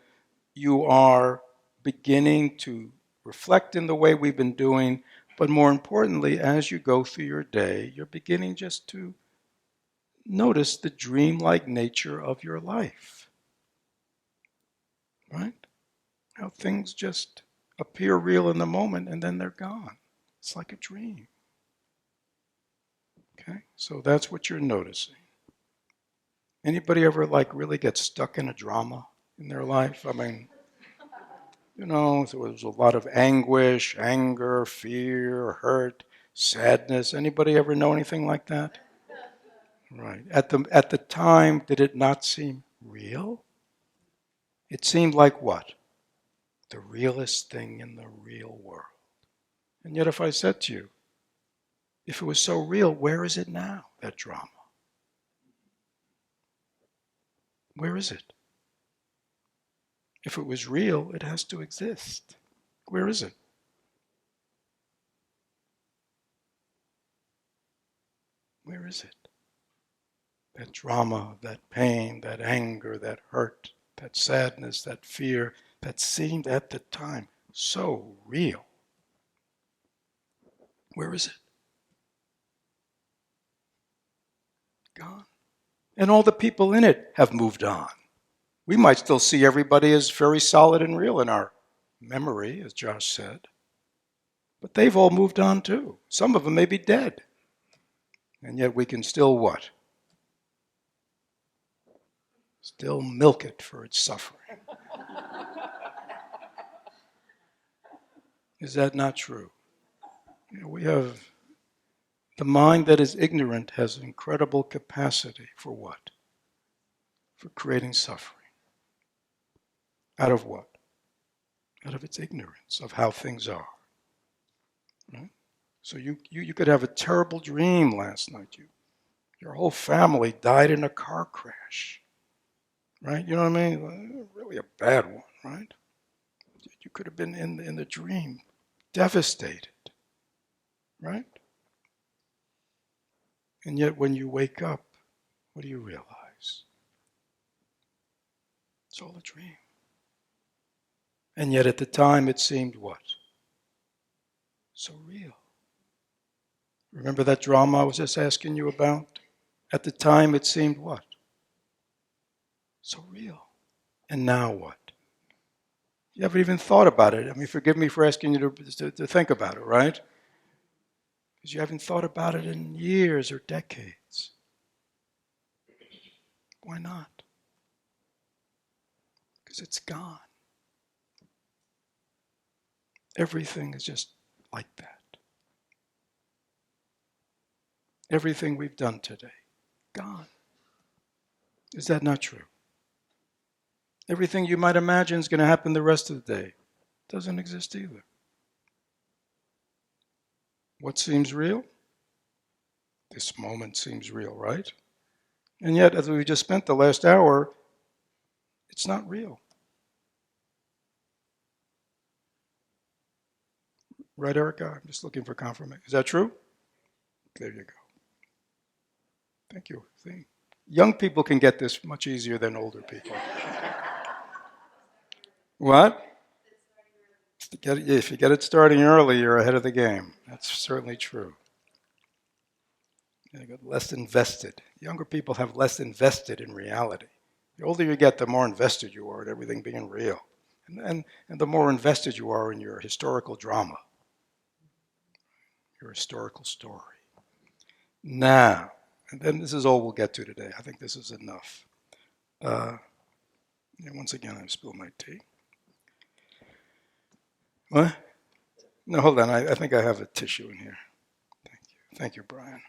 you are beginning to reflect in the way we've been doing, but more importantly, as you go through your day, you're beginning just to notice the dreamlike nature of your life, right? How things just appear real in the moment and then they're gone. It's like a dream. Okay, so that's what you're noticing. Anybody ever really get stuck in a drama in their life? I mean, there was a lot of anguish, anger, fear, hurt, sadness. Anybody ever know anything like that? Right. At the time, did it not seem real? It seemed like what? The realest thing in the real world. And yet if I said to you, if it was so real, where is it now, that drama? Where is it? If it was real, it has to exist. Where is it? Where is it? That drama, that pain, that anger, that hurt, that sadness, that fear, that seemed at the time so real. Where is it? Gone. And all the people in it have moved on. We might still see everybody as very solid and real in our memory, as Josh said. But they've all moved on too. Some of them may be dead. And yet we can still what? Still milk it for its suffering. Is that not true? We have the mind that is ignorant has incredible capacity for what? For creating suffering. Out of what? Out of its ignorance of how things are. Right? So you could have a terrible dream last night. Your whole family died in a car crash. Right? You know what I mean? Really a bad one, right? You could have been in the dream, devastated. Right? And yet when you wake up, what do you realize? It's all a dream. And yet at the time it seemed what? So real. Remember that drama I was just asking you about? At the time it seemed what? So real. And now what? You haven't even thought about it. I mean, forgive me for asking you to think about it, right? Because you haven't thought about it in years or decades. Why not? Because it's gone. Everything is just like that. Everything we've done today, gone. Is that not true? Everything you might imagine is going to happen the rest of the day doesn't exist either. What seems real? This moment seems real, right? And yet, as we just spent the last hour, it's not real. Right, Erica? I'm just looking for confirmation. Is that true? There you go. Thank you. See? Young people can get this much easier than older people. What? If you get it starting early, you're ahead of the game. That's certainly true. You get less invested. Younger people have less invested in reality. The older you get, the more invested you are in everything being real. And the more invested you are in your historical drama, your historical story. Now, and then this is all we'll get to today. I think this is enough. Once again, I spilled my tea. What? No, hold on. I think I have a tissue in here. Thank you. Thank you, Brian.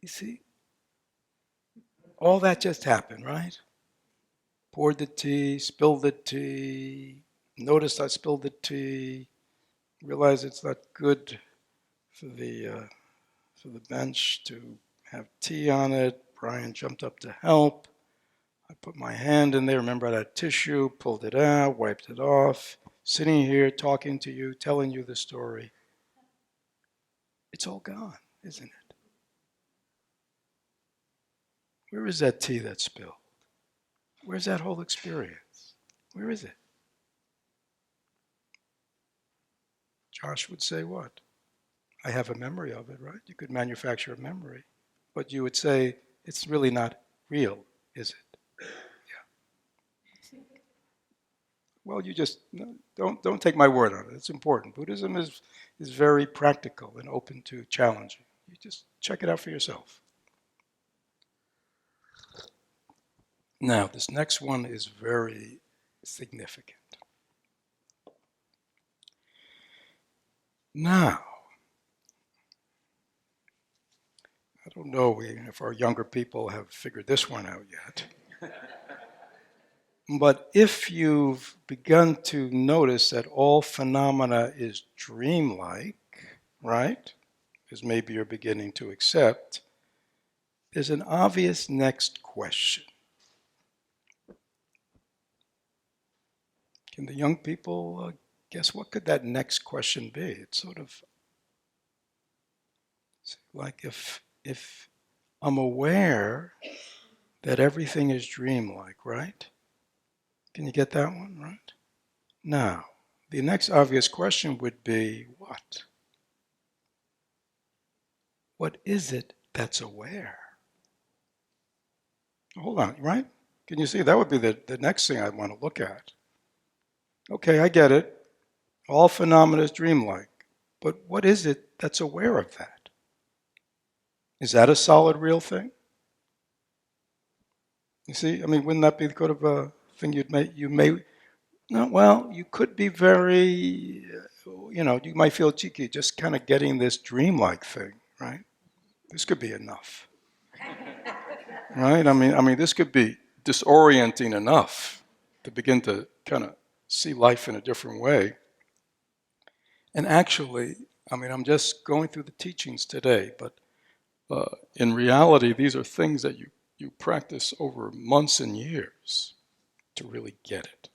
You see, all that just happened, right? Poured the tea, spilled the tea, noticed I spilled the tea, realized it's not good for the bench to have tea on it. Brian jumped up to help. I put my hand in there, remember that tissue, pulled it out, wiped it off, sitting here talking to you, telling you the story. It's all gone, isn't it? Where is that tea that spilled? Where's that whole experience? Where is it? Josh would say what? I have a memory of it, right? You could manufacture a memory. But you would say, it's really not real, is it? Yeah. Well, you just, don't take my word on it. It's important. Buddhism is very practical and open to challenging. You just check it out for yourself. Now, this next one is very significant. Now, I don't know if our younger people have figured this one out yet. But if you've begun to notice that all phenomena is dreamlike, right, as maybe you're beginning to accept, there's an obvious next question. Can the young people guess what could that next question be? It's sort of like if I'm aware that everything is dreamlike, right? Can you get that one, right? Now, the next obvious question would be what? What is it that's aware? Hold on, right? Can you see? That would be the next thing I want to look at. Okay, I get it. All phenomena is dreamlike. But what is it that's aware of that? Is that a solid, real thing? You see, I mean, wouldn't that be kind of a thing you may, no, well, you could be very, you might feel cheeky just kind of getting this dreamlike thing, right? This could be enough. Right? I mean, this could be disorienting enough to begin to kind of see life in a different way. And actually, I mean, I'm just going through the teachings today, but in reality, these are things that you practice over months and years to really get it.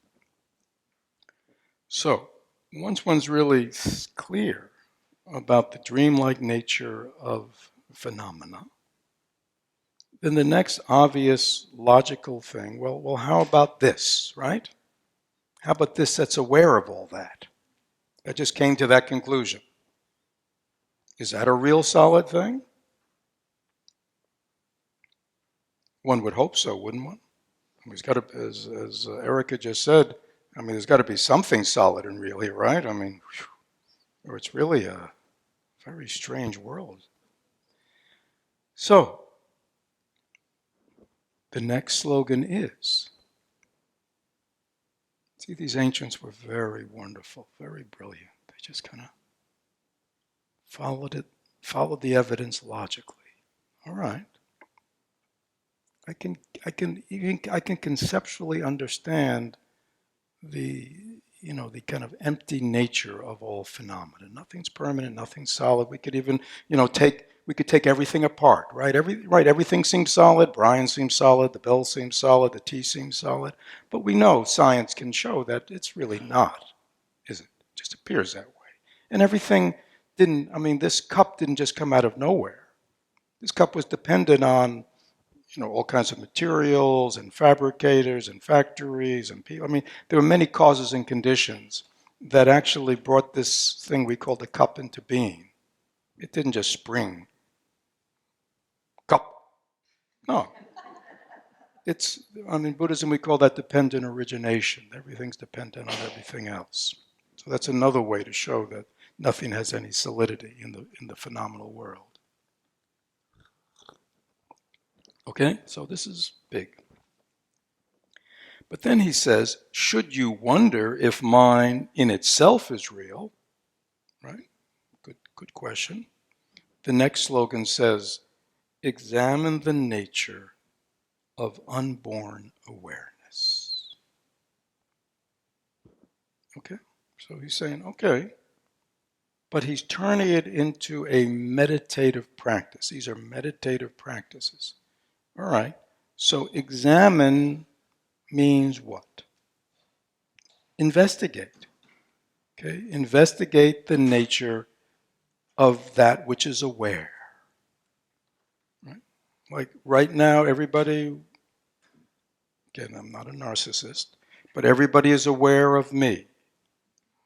So, once one's really clear about the dreamlike nature of phenomena, then the next obvious logical thing, well, how about this, right? How about this that's aware of all that? I just came to that conclusion. Is that a real solid thing? One would hope so, wouldn't one? I mean, it's got to, as Erica just said, I mean, there's got to be something solid and real here, right? I mean, or it's really a very strange world. So, the next slogan is, see, these ancients were very wonderful, very brilliant. They just kind of followed the evidence logically. All right. I can conceptually understand the kind of empty nature of all phenomena. Nothing's permanent, nothing's solid. We could even, take everything apart, right? Everything seems solid. Brian seems solid. The bell seems solid. The tea seems solid. But we know science can show that it's really not, is it? It just appears that way. And everything this cup didn't just come out of nowhere. This cup was dependent on all kinds of materials and fabricators and factories and people. I mean, there were many causes and conditions that actually brought this thing we call the cup into being. It didn't just spring. Cup. No. Buddhism, we call that dependent origination. Everything's dependent on everything else. So that's another way to show that nothing has any solidity in the phenomenal world. Okay, so this is big. But then he says, should you wonder if mind in itself is real? Right? Good question. The next slogan says, examine the nature of unborn awareness. Okay? So he's saying, okay, but he's turning it into a meditative practice. These are meditative practices. All right. So examine means what? Investigate. Okay? Investigate the nature of that which is aware. Right? Like right now, everybody, again, I'm not a narcissist, but everybody is aware of me.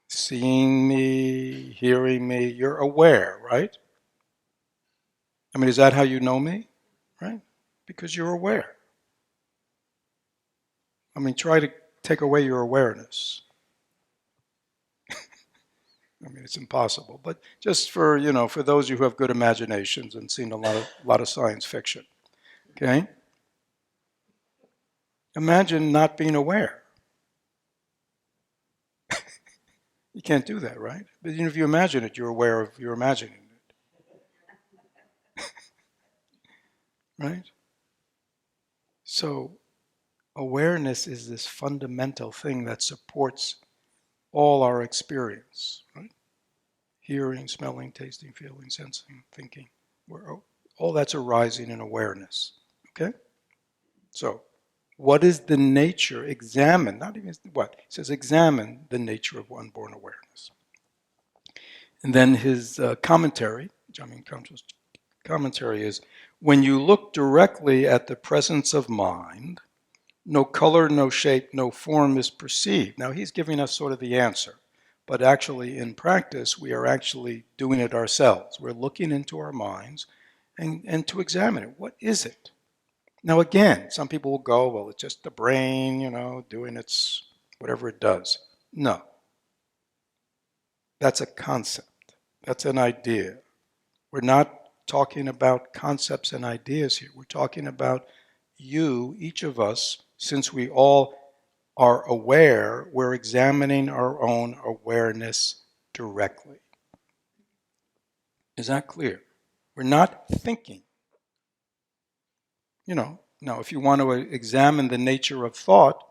Seeing me, hearing me, you're aware, right? I mean, is that how you know me? Right? Because you're aware. I mean, try to take away your awareness. I mean, it's impossible. But just for, for those of you who have good imaginations and seen a lot of science fiction, okay? Imagine not being aware. You can't do that, right? But even if you imagine it, you're aware of you're imagining it. Right? So awareness is this fundamental thing that supports all our experience, right? Hearing, smelling, tasting, feeling, sensing, thinking. All that's arising in awareness. Okay? So, what is the nature? Examine, not even what? It says examine the nature of unborn awareness. And then his commentary, commentary is, when you look directly at the presence of mind, no color, no shape, no form is perceived. Now he's giving us sort of the answer, but actually in practice, we are actually doing it ourselves. We're looking into our minds and to examine it. What is it? Now again, some people will go, well, it's just the brain, doing its whatever it does. No. That's a concept. That's an idea. We're not talking about concepts and ideas here. We're talking about you, each of us, since we all are aware, we're examining our own awareness directly. Is that clear? We're not thinking. Now if you want to examine the nature of thought,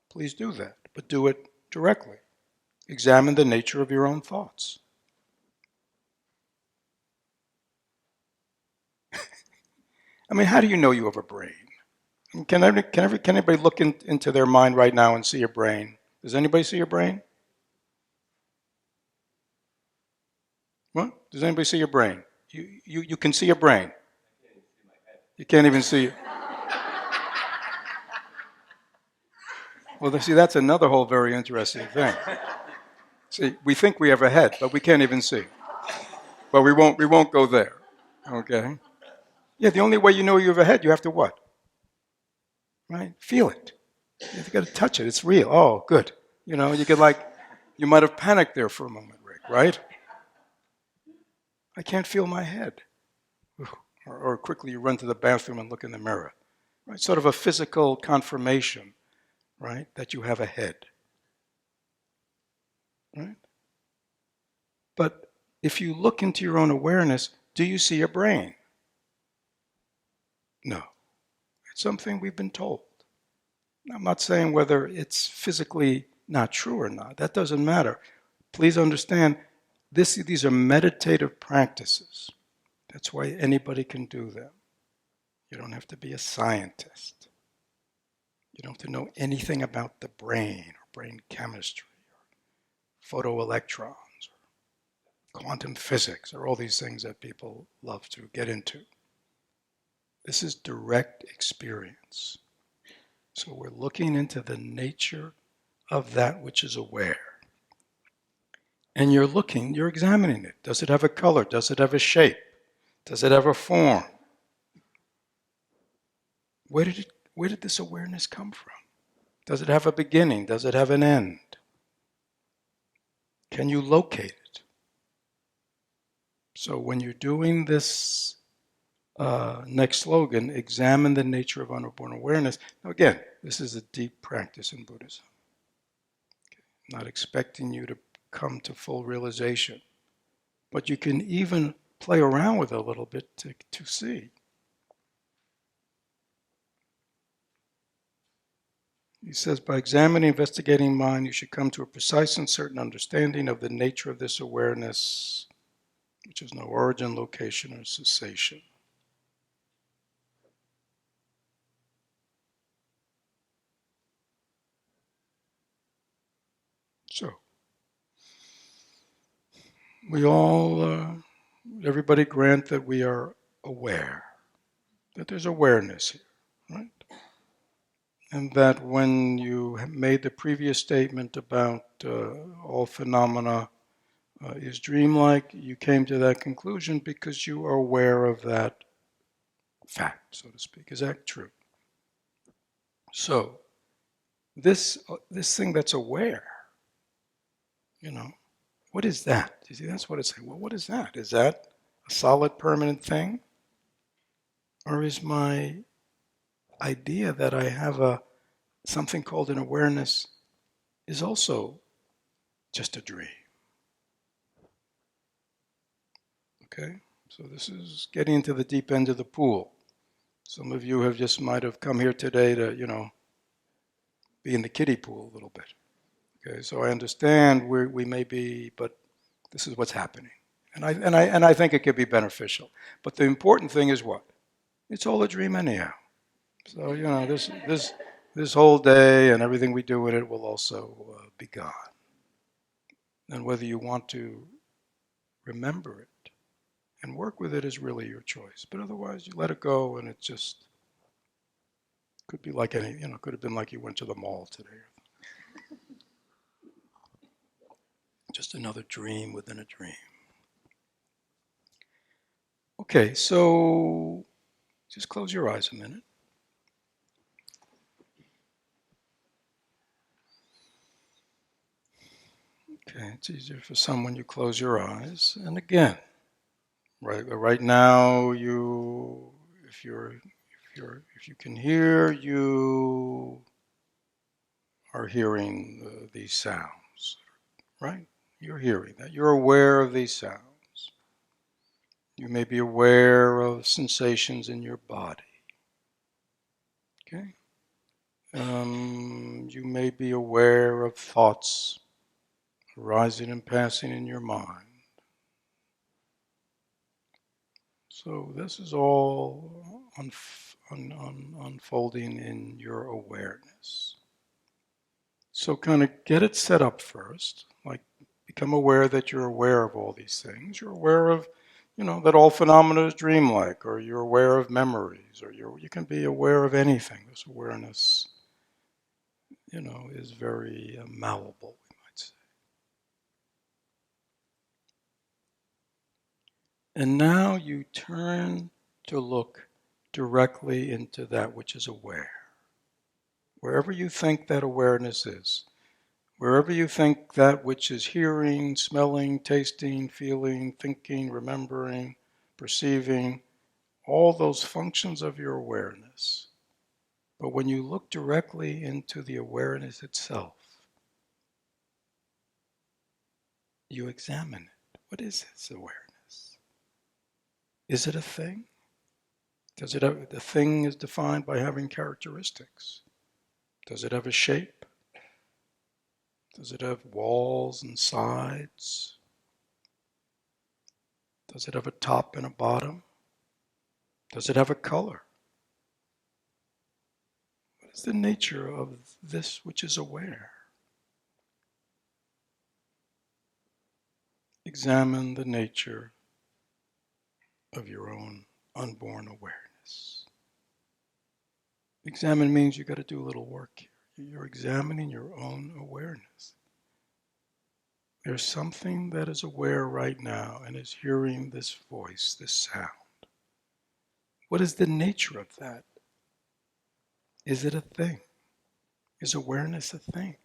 please do that, but do it directly. Examine the nature of your own thoughts. I mean, how do you know you have a brain? Can anybody look into their mind right now and see a brain? Does anybody see a brain? What? Does anybody see a brain? You can see a brain. You can't even see it. Well, see, that's another whole very interesting thing. See, we think we have a head, but we can't even see. But we won't go there. Okay? Yeah, the only way you know you have a head, you have to what? Right? Feel it. You've got to touch it. It's real. Oh, good. You could you might have panicked there for a moment, Rick, right? I can't feel my head. Or quickly you run to the bathroom and look in the mirror. Right? Sort of a physical confirmation, right, that you have a head. Right? But if you look into your own awareness, do you see a brain? No. It's something we've been told. I'm not saying whether it's physically not true or not. That doesn't matter. Please understand, these are meditative practices. That's why anybody can do them. You don't have to be a scientist. You don't have to know anything about the brain or brain chemistry or photoelectrons or quantum physics or all these things that people love to get into. This is direct experience. So we're looking into the nature of that which is aware. And you're examining it. Does it have a color? Does it have a shape? Does it have a form? Where did this awareness come from? Does it have a beginning? Does it have an end? Can you locate it? So when you're doing this next slogan, examine the nature of unborn awareness. Now again, this is a deep practice in Buddhism. Okay. Not expecting you to come to full realization. But you can even play around with it a little bit to see. He says, by examining, investigating mind, you should come to a precise and certain understanding of the nature of this awareness, which has no origin, location, or cessation. So, we all, everybody grant that we are aware, that there's awareness here, right? And that when you made the previous statement about all phenomena is dreamlike, you came to that conclusion because you are aware of that fact, so to speak. Is that true? So, this thing that's aware, what is that? You see, that's what it's saying. Well, what is that? Is that a solid, permanent thing? Or is my idea that I have something called an awareness is also just a dream? Okay? So this is getting into the deep end of the pool. Some of you might have come here today to, be in the kiddie pool a little bit. Okay, so I understand we may be, but this is what's happening. And I think it could be beneficial. But the important thing is what? It's all a dream anyhow. So, this whole day and everything we do in it will also be gone. And whether you want to remember it and work with it is really your choice. But otherwise, you let it go, and it just could be like could have been like you went to the mall today. Just another dream within a dream. Okay, so just close your eyes a minute. Okay, it's easier for some when you close your eyes. And again, right now, if you can hear, you are hearing these sounds, right? You're hearing that. You're aware of these sounds. You may be aware of sensations in your body. Okay? You may be aware of thoughts arising and passing in your mind. So this is all unfolding in your awareness. So kind of get it set up first, like become aware that you're aware of all these things. You're aware of, that all phenomena is dreamlike, or you're aware of memories, or you can be aware of anything. This awareness, is very malleable, we might say. And now you turn to look directly into that which is aware. Wherever you think that awareness is, wherever you think that which is hearing, smelling, tasting, feeling, thinking, remembering, perceiving, all those functions of your awareness. But when you look directly into the awareness itself, you examine it. What is its awareness? Is it a thing? The thing is defined by having characteristics. Does it have a shape? Does it have walls and sides? Does it have a top and a bottom? Does it have a color? What is the nature of this which is aware? Examine the nature of your own unborn awareness. Examine means you've got to do a little work here. You're examining your own awareness. There's something that is aware right now and is hearing this voice, this sound. What is the nature of that? Is it a thing? Is awareness a thing?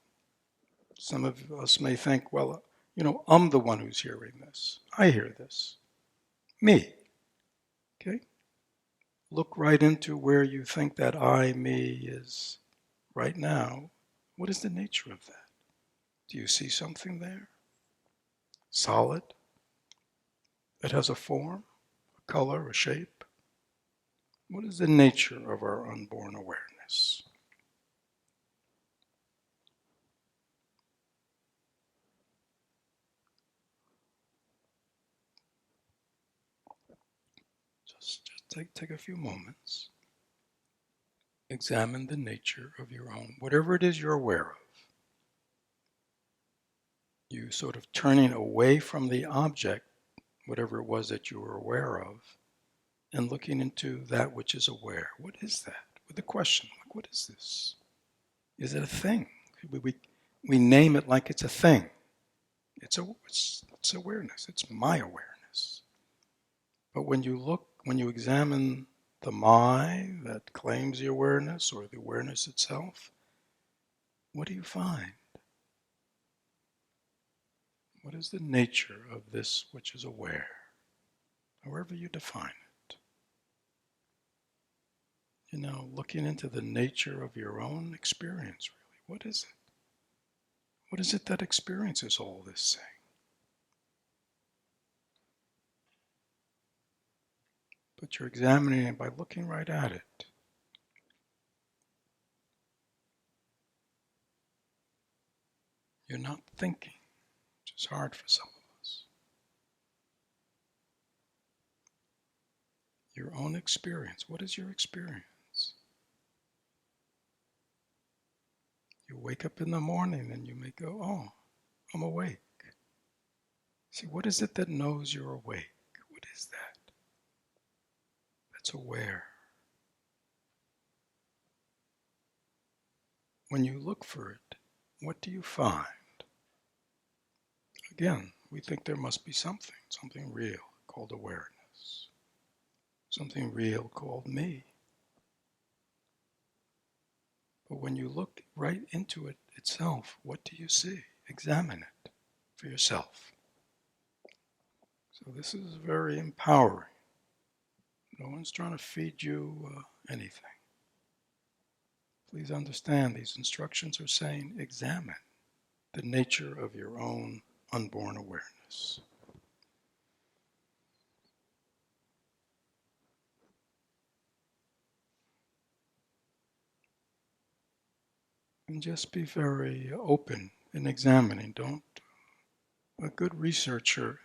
Some of us may think, well, I'm the one who's hearing this. I hear this. Me. Okay? Look right into where you think that I, me is right now. What is the nature of that? Do you see something there? Solid? That has a form, a color, a shape? What is the nature of our unborn awareness? take a few moments. Examine the nature of your own, whatever it is you're aware of. You sort of turning away from the object, whatever it was that you were aware of, and looking into that which is aware. What is that? With the question, like, what is this? Is it a thing? We name it like it's a thing. It's awareness. It's my awareness. But when you examine the my that claims the awareness or the awareness itself, what do you find? What is the nature of this which is aware? However you define it. Looking into the nature of your own experience, really. What is it? What is it that experiences all this thing? But you're examining it by looking right at it. You're not thinking, which is hard for some of us. Your own experience. What is your experience? You wake up in the morning and you may go, oh, I'm awake. See, what is it that knows you're awake? What is that? That's aware. When you look for it, what do you find? Again, we think there must be something real called awareness, something real called me. But when you look right into it itself, what do you see? Examine it for yourself. So this is very empowering. No one's trying to feed you anything. Please understand these instructions are saying examine the nature of your own unborn awareness. And just be very open in examining. A good researcher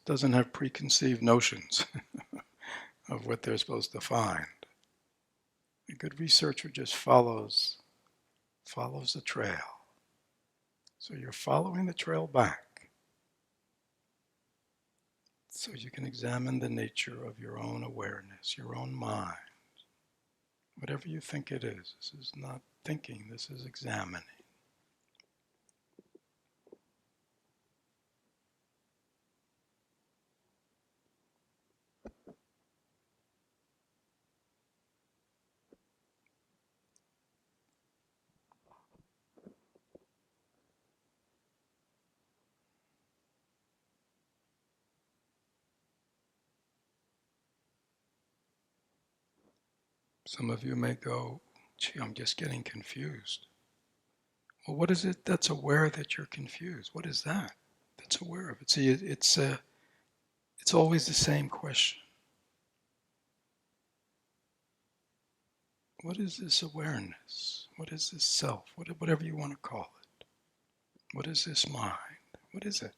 doesn't have preconceived notions of what they're supposed to find. A good researcher just follows the trail. So you're following the trail back. So you can examine the nature of your own awareness, your own mind. Whatever you think it is. This is not thinking, this is examining. Some of you may go, gee, I'm just getting confused. Well, what is it that's aware that you're confused? What is that that's aware of it? See, it's always the same question. What is this awareness? What is this self? Whatever you want to call it. What is this mind? What is it?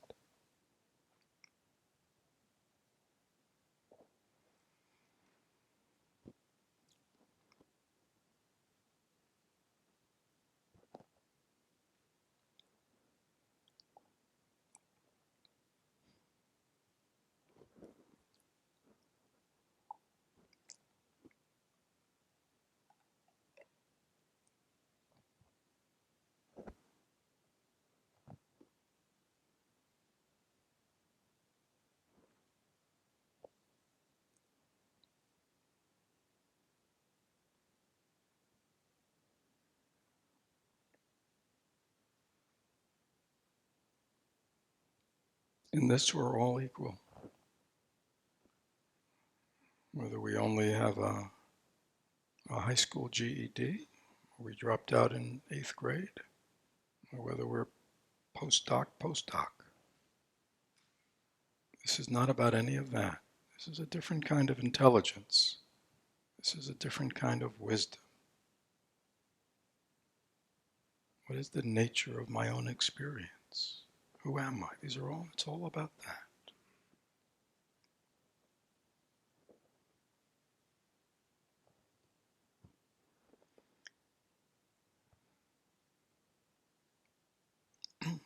In this, we're all equal. Whether we only have a high school GED, or we dropped out in 8th grade, or whether we're postdoc. This is not about any of that. This is a different kind of intelligence. This is a different kind of wisdom. What is the nature of my own experience? Who am I? It's all about that.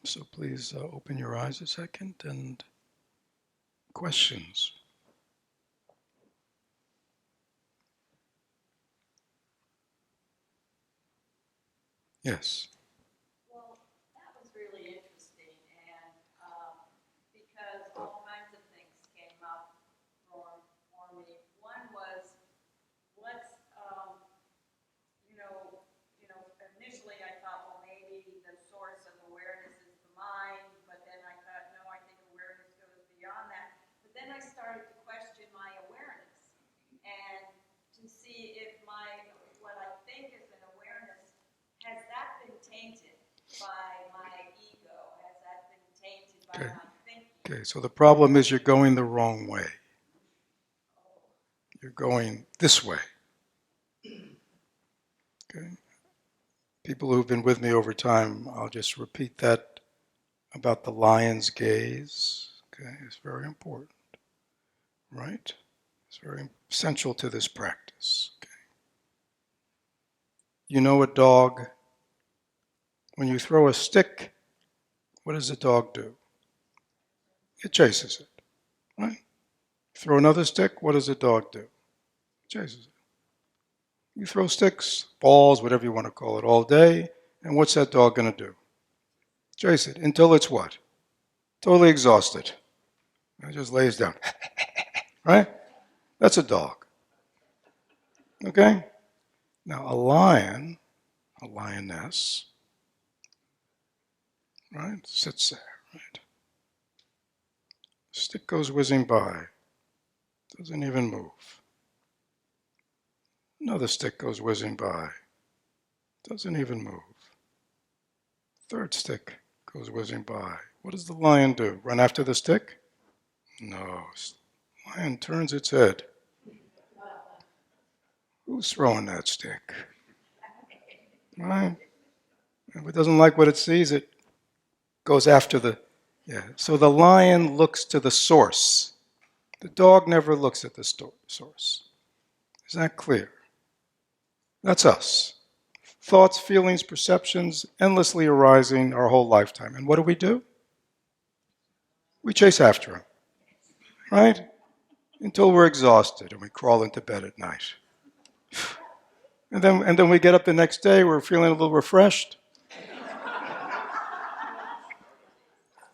So please open your eyes a second and questions. Yes. Well, that was really interesting, and because all kinds of things came up for me. One was, what's initially I thought, well, maybe the source of awareness is the mind, but then I thought, no, I think awareness goes beyond that. But then I started to question my awareness and to see if what I think is an awareness, has that been tainted by my ego? Has that been tainted by my thinking? Okay, so the problem is you're going the wrong way. You're going this way. Okay. People who've been with me over time, I'll just repeat that about the lion's gaze. Okay, it's very important, right? It's very essential to this practice. Okay. You know a dog, when you throw a stick, what does the dog do? It chases it, right? Throw another stick, what does the dog do? It chases it. You throw sticks, balls, whatever you want to call it, all day, and what's that dog going to do? Chase it until it's what? Totally exhausted. It just lays down. Right? That's a dog. Okay? Now a lion, a lioness, right, sits there, right? Stick goes whizzing by, doesn't even move. Another stick goes whizzing by, doesn't even move. Third stick goes whizzing by. What does the lion do? Run after the stick? No. The lion turns its head. Who's throwing that stick? Right? If it doesn't like what it sees, it goes after the... Yeah. So the lion looks to the source. The dog never looks at the source. Is that clear? That's us. Thoughts, feelings, perceptions, endlessly arising our whole lifetime. And what do? We chase after them. Right? Until we're exhausted and we crawl into bed at night. And then we get up the next day, we're feeling a little refreshed.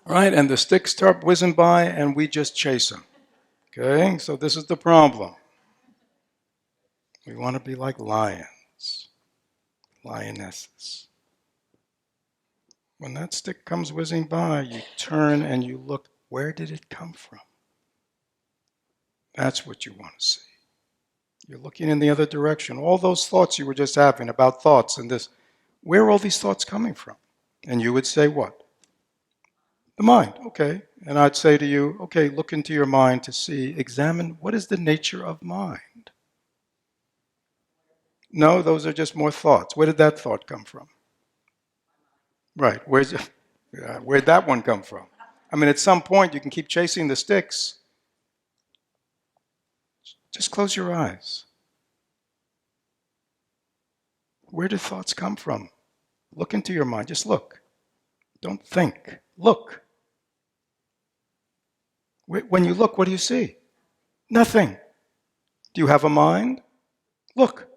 Right? And the sticks start whizzing by and we just chase them. Okay? So this is the problem. We want to be like lions, lionesses. When that stick comes whizzing by, you turn and you look, where did it come from? That's what you want to see. You're looking in the other direction. All those thoughts you were just having about thoughts and this, where are all these thoughts coming from? And you would say what? The mind, okay. And I'd say to you, okay, look into your mind to see, examine what is the nature of mind. No, those are just more thoughts. Where did that thought come from? Right, where'd that one come from? I mean, at some point you can keep chasing the sticks. Just close your eyes. Where do thoughts come from? Look into your mind, just look. Don't think, look. When you look, what do you see? Nothing. Do you have a mind? Look.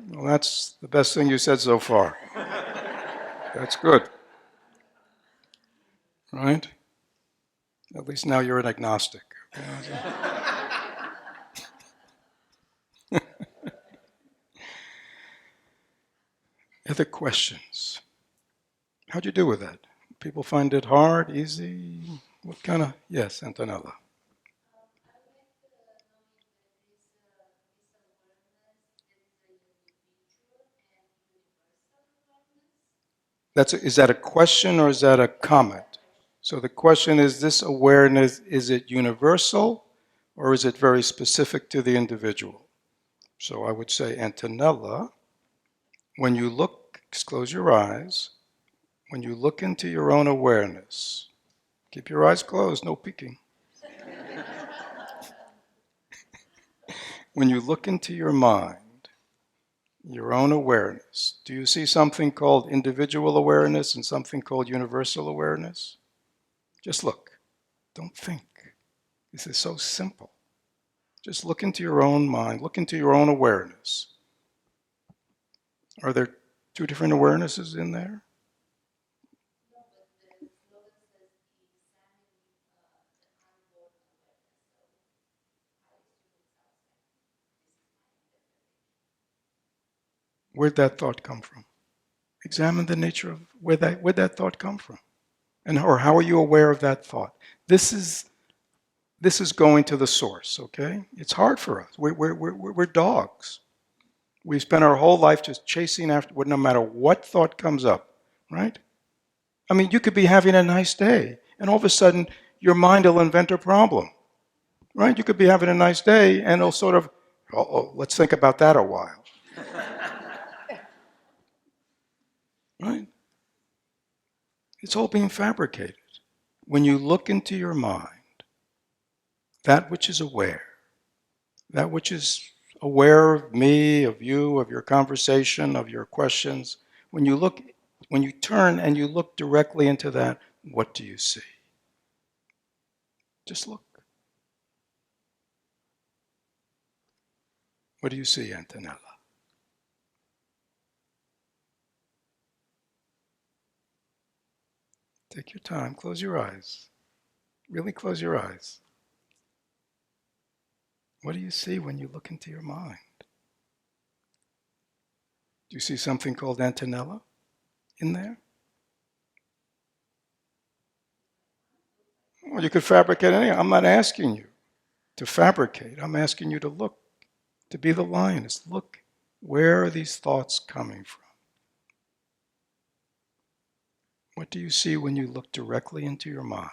Well, that's the best thing you said so far. That's good. Right? At least now you're an agnostic. Other questions? How'd you do with that? People find it hard, easy? What kind of... Yes, Antonella. Is that a question or is that a comment? So the question is, this awareness, is it universal or is it very specific to the individual? So I would say, Antonella, when you look, close your eyes, when you look into your own awareness, keep your eyes closed, no peeking. When you look into your mind, Your own awareness. Do you see something called individual awareness and something called universal awareness? Just look. Don't think. This is so simple. Just look into your own mind. Look into your own awareness. Are there two different awarenesses in there? Where'd that thought come from? Examine the nature of where'd that thought come from, and or how are you aware of that thought? This is going to the source. Okay, it's hard for us. We're dogs. We spend our whole life just chasing after, no matter what thought comes up, right? I mean, you could be having a nice day, and all of a sudden, your mind will invent a problem, right? You could be having a nice day, and it'll sort of, let's think about that a while, right? It's all being fabricated. When you look into your mind, that which is aware, that which is aware of me, of you, of your conversation, of your questions, when you turn and you look directly into that, what do you see? Just look. What do you see, Antonella? Take your time, close your eyes. Really close your eyes. What do you see when you look into your mind? Do you see something called Antonella in there? Well, you could fabricate anything. I'm not asking you to fabricate. I'm asking you to look, to be the lioness. Look, where are these thoughts coming from? What do you see when you look directly into your mind?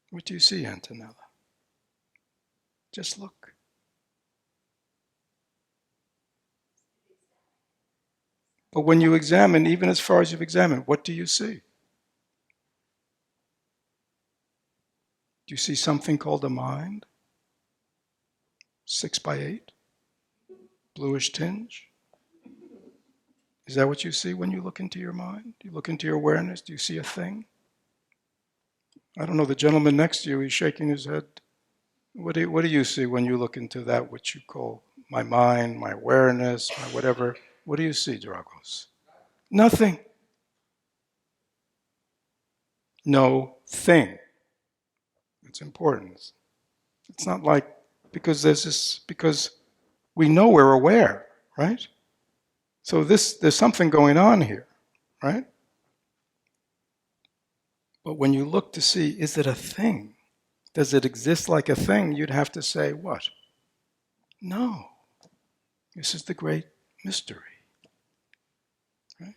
What do you see, Antonella? Just look. But when you examine, even as far as you've examined, what do you see? Do you see something called a mind? 6x8? Bluish tinge? Is that what you see when you look into your mind? You look into your awareness, do you see a thing? I don't know, the gentleman next to you, he's shaking his head. What do you see when you look into that which you call my mind, my awareness, my whatever? What do you see, Dragos? Nothing. No thing. It's important. It's not like, because we know we're aware, right? So there's something going on here, right? But when you look to see, is it a thing? Does it exist like a thing? You'd have to say, what? No. This is the great mystery, right?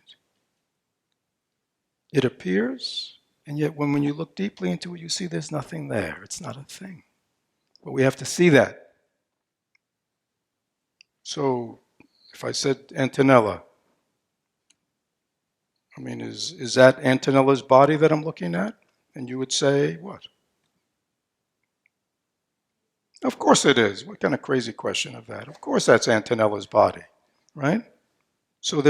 It appears, and yet when you look deeply into it, you see there's nothing there. It's not a thing. But we have to see that. So if I said Antonella, I mean, is that Antonella's body that I'm looking at? And you would say, what? Of course it is. What kind of crazy question of that? Of course that's Antonella's body, right? So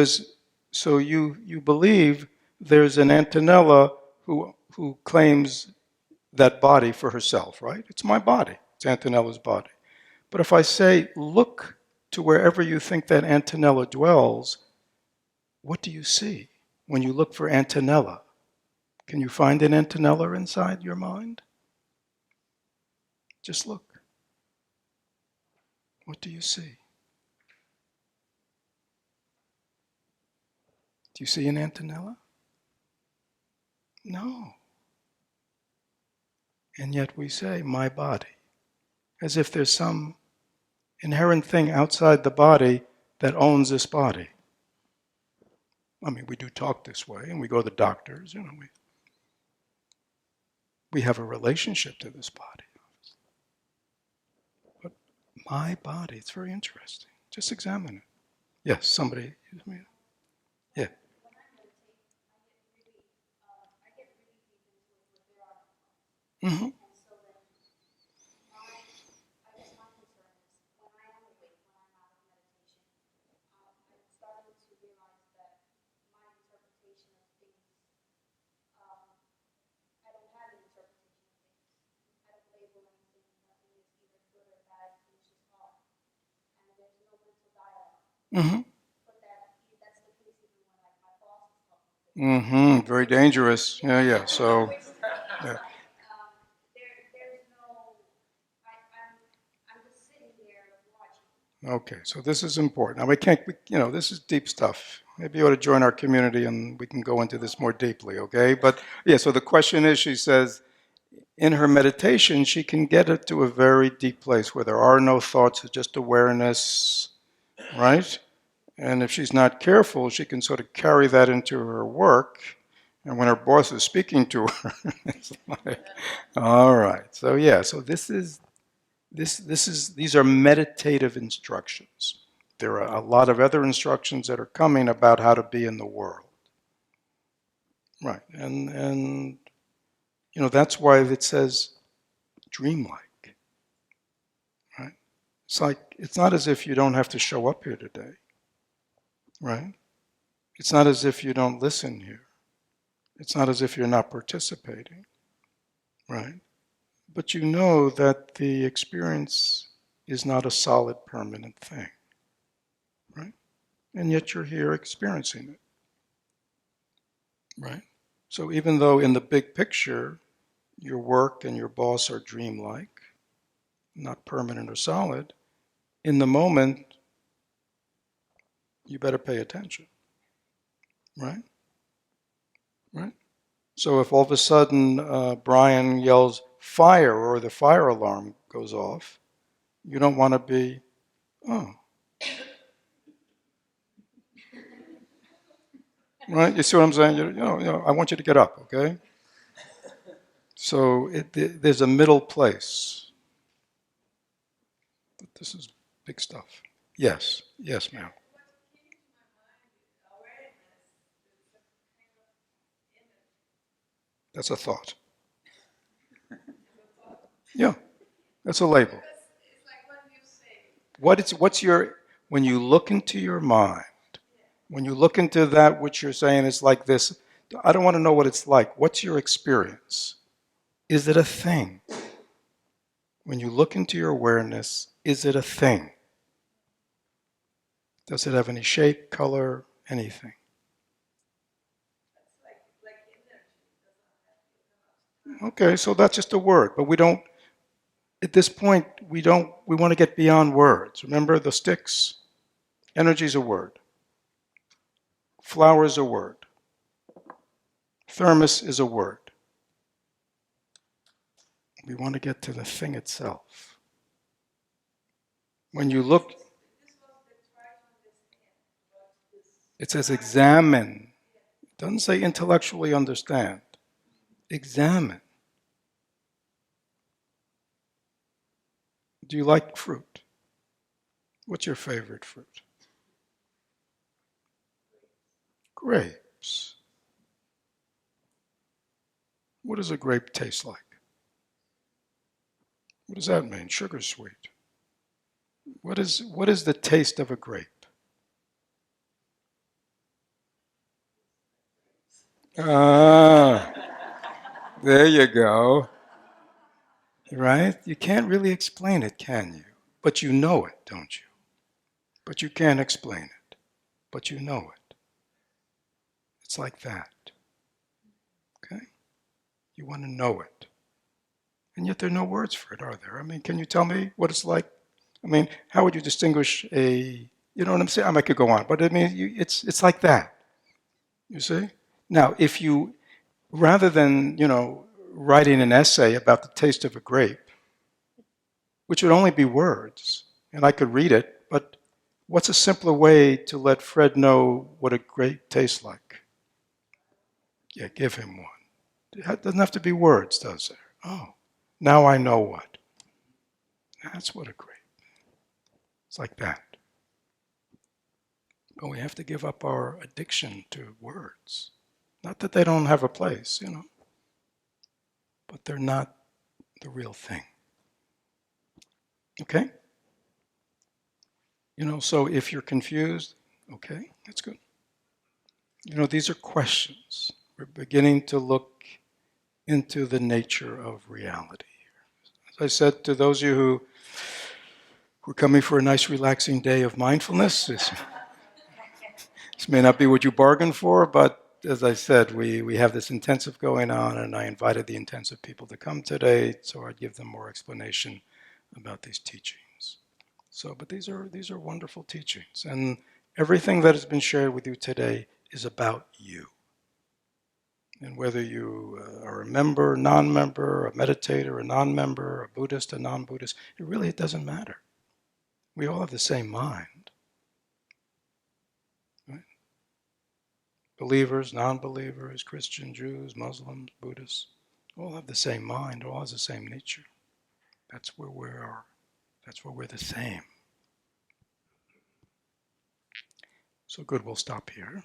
you believe there's an Antonella who claims that body for herself, right? It's my body. It's Antonella's body. But if I say, look to wherever you think that Antonella dwells, what do you see when you look for Antonella? Can you find an Antonella inside your mind? Just look. What do you see? Do you see an Antonella? No. And yet we say, my body, as if there's some inherent thing outside the body that owns this body. I mean, we do talk this way, and we go to the doctors, we have a relationship to this body. But my body, it's very interesting. Just examine it. Yes, somebody, yeah. Mm-hmm. Mm-hmm. Mm-hmm. Very dangerous. Yeah. So, yeah. Okay, so this is important. Now we can't, this is deep stuff. Maybe you ought to join our community and we can go into this more deeply, okay? But yeah, so the question is, she says, in her meditation, she can get it to a very deep place where there are no thoughts, it's just awareness, right? And if she's not careful, she can sort of carry that into her work. And when her boss is speaking to her, it's like, all right. So yeah, so these are meditative instructions. There are a lot of other instructions that are coming about how to be in the world. Right. And that's why it says dreamlike. Right? It's like it's not as if you don't have to show up here today. Right? It's not as if you don't listen here. It's not as if you're not participating. Right? But you know that the experience is not a solid, permanent thing. Right? And yet you're here experiencing it. Right? So even though in the big picture, your work and your boss are dreamlike, not permanent or solid, in the moment, you better pay attention. Right? Right? So if all of a sudden Brian yells fire or the fire alarm goes off, you don't want to be, oh. Right? You see what I'm saying? I want you to get up, okay? So there's a middle place. This is big stuff. Yes, ma'am. That's a thought. Yeah, that's a label. When you look into your mind, when you look into that which you're saying is like this, I don't want to know what it's like. What's your experience? Is it a thing? When you look into your awareness, is it a thing? Does it have any shape, color, anything? Okay, so that's just a word, but we don't, at this point, we want to get beyond words. Remember the sticks? Energy is a word. Flower is a word. Thermos is a word. We want to get to the thing itself. When you look, it says examine. It doesn't say intellectually understand. Examine. Do you like fruit? What's your favorite fruit? Grapes. What does a grape taste like? What does that mean? Sugar sweet. What is the taste of a grape? Ah, there you go. Right? You can't really explain it, can you? But you know it, don't you? But you can't explain it. But you know it. It's like that. Okay? You want to know it. And yet there are no words for it, are there? I mean, can you tell me what it's like? I mean, how would you distinguish you know what I'm saying? I could go on, but I mean, it's like that. You see? Now, if you, rather than, writing an essay about the taste of a grape, which would only be words, and I could read it, but what's a simpler way to let Fred know what a grape tastes like? Yeah, give him one. It doesn't have to be words, does it? Oh, now I know what. That's what a grape. It's like that. But we have to give up our addiction to words. Not that they don't have a place, but they're not the real thing. Okay? So if you're confused, okay, that's good. These are questions. We're beginning to look into the nature of reality. As I said to those of you who are coming for a nice relaxing day of mindfulness, This may not be what you bargained for, but as I said, we have this intensive going on, and I invited the intensive people to come today, so I'd give them more explanation about these teachings. So, but these are wonderful teachings, and everything that has been shared with you today is about you. And whether you are a member, non-member, a meditator, a non-member, a Buddhist, a non-Buddhist, it doesn't matter. We all have the same mind. Right? Believers, non-believers, Christian, Jews, Muslims, Buddhists, all have the same mind, all has the same nature. That's where we are. That's where we're the same. So good, we'll stop here.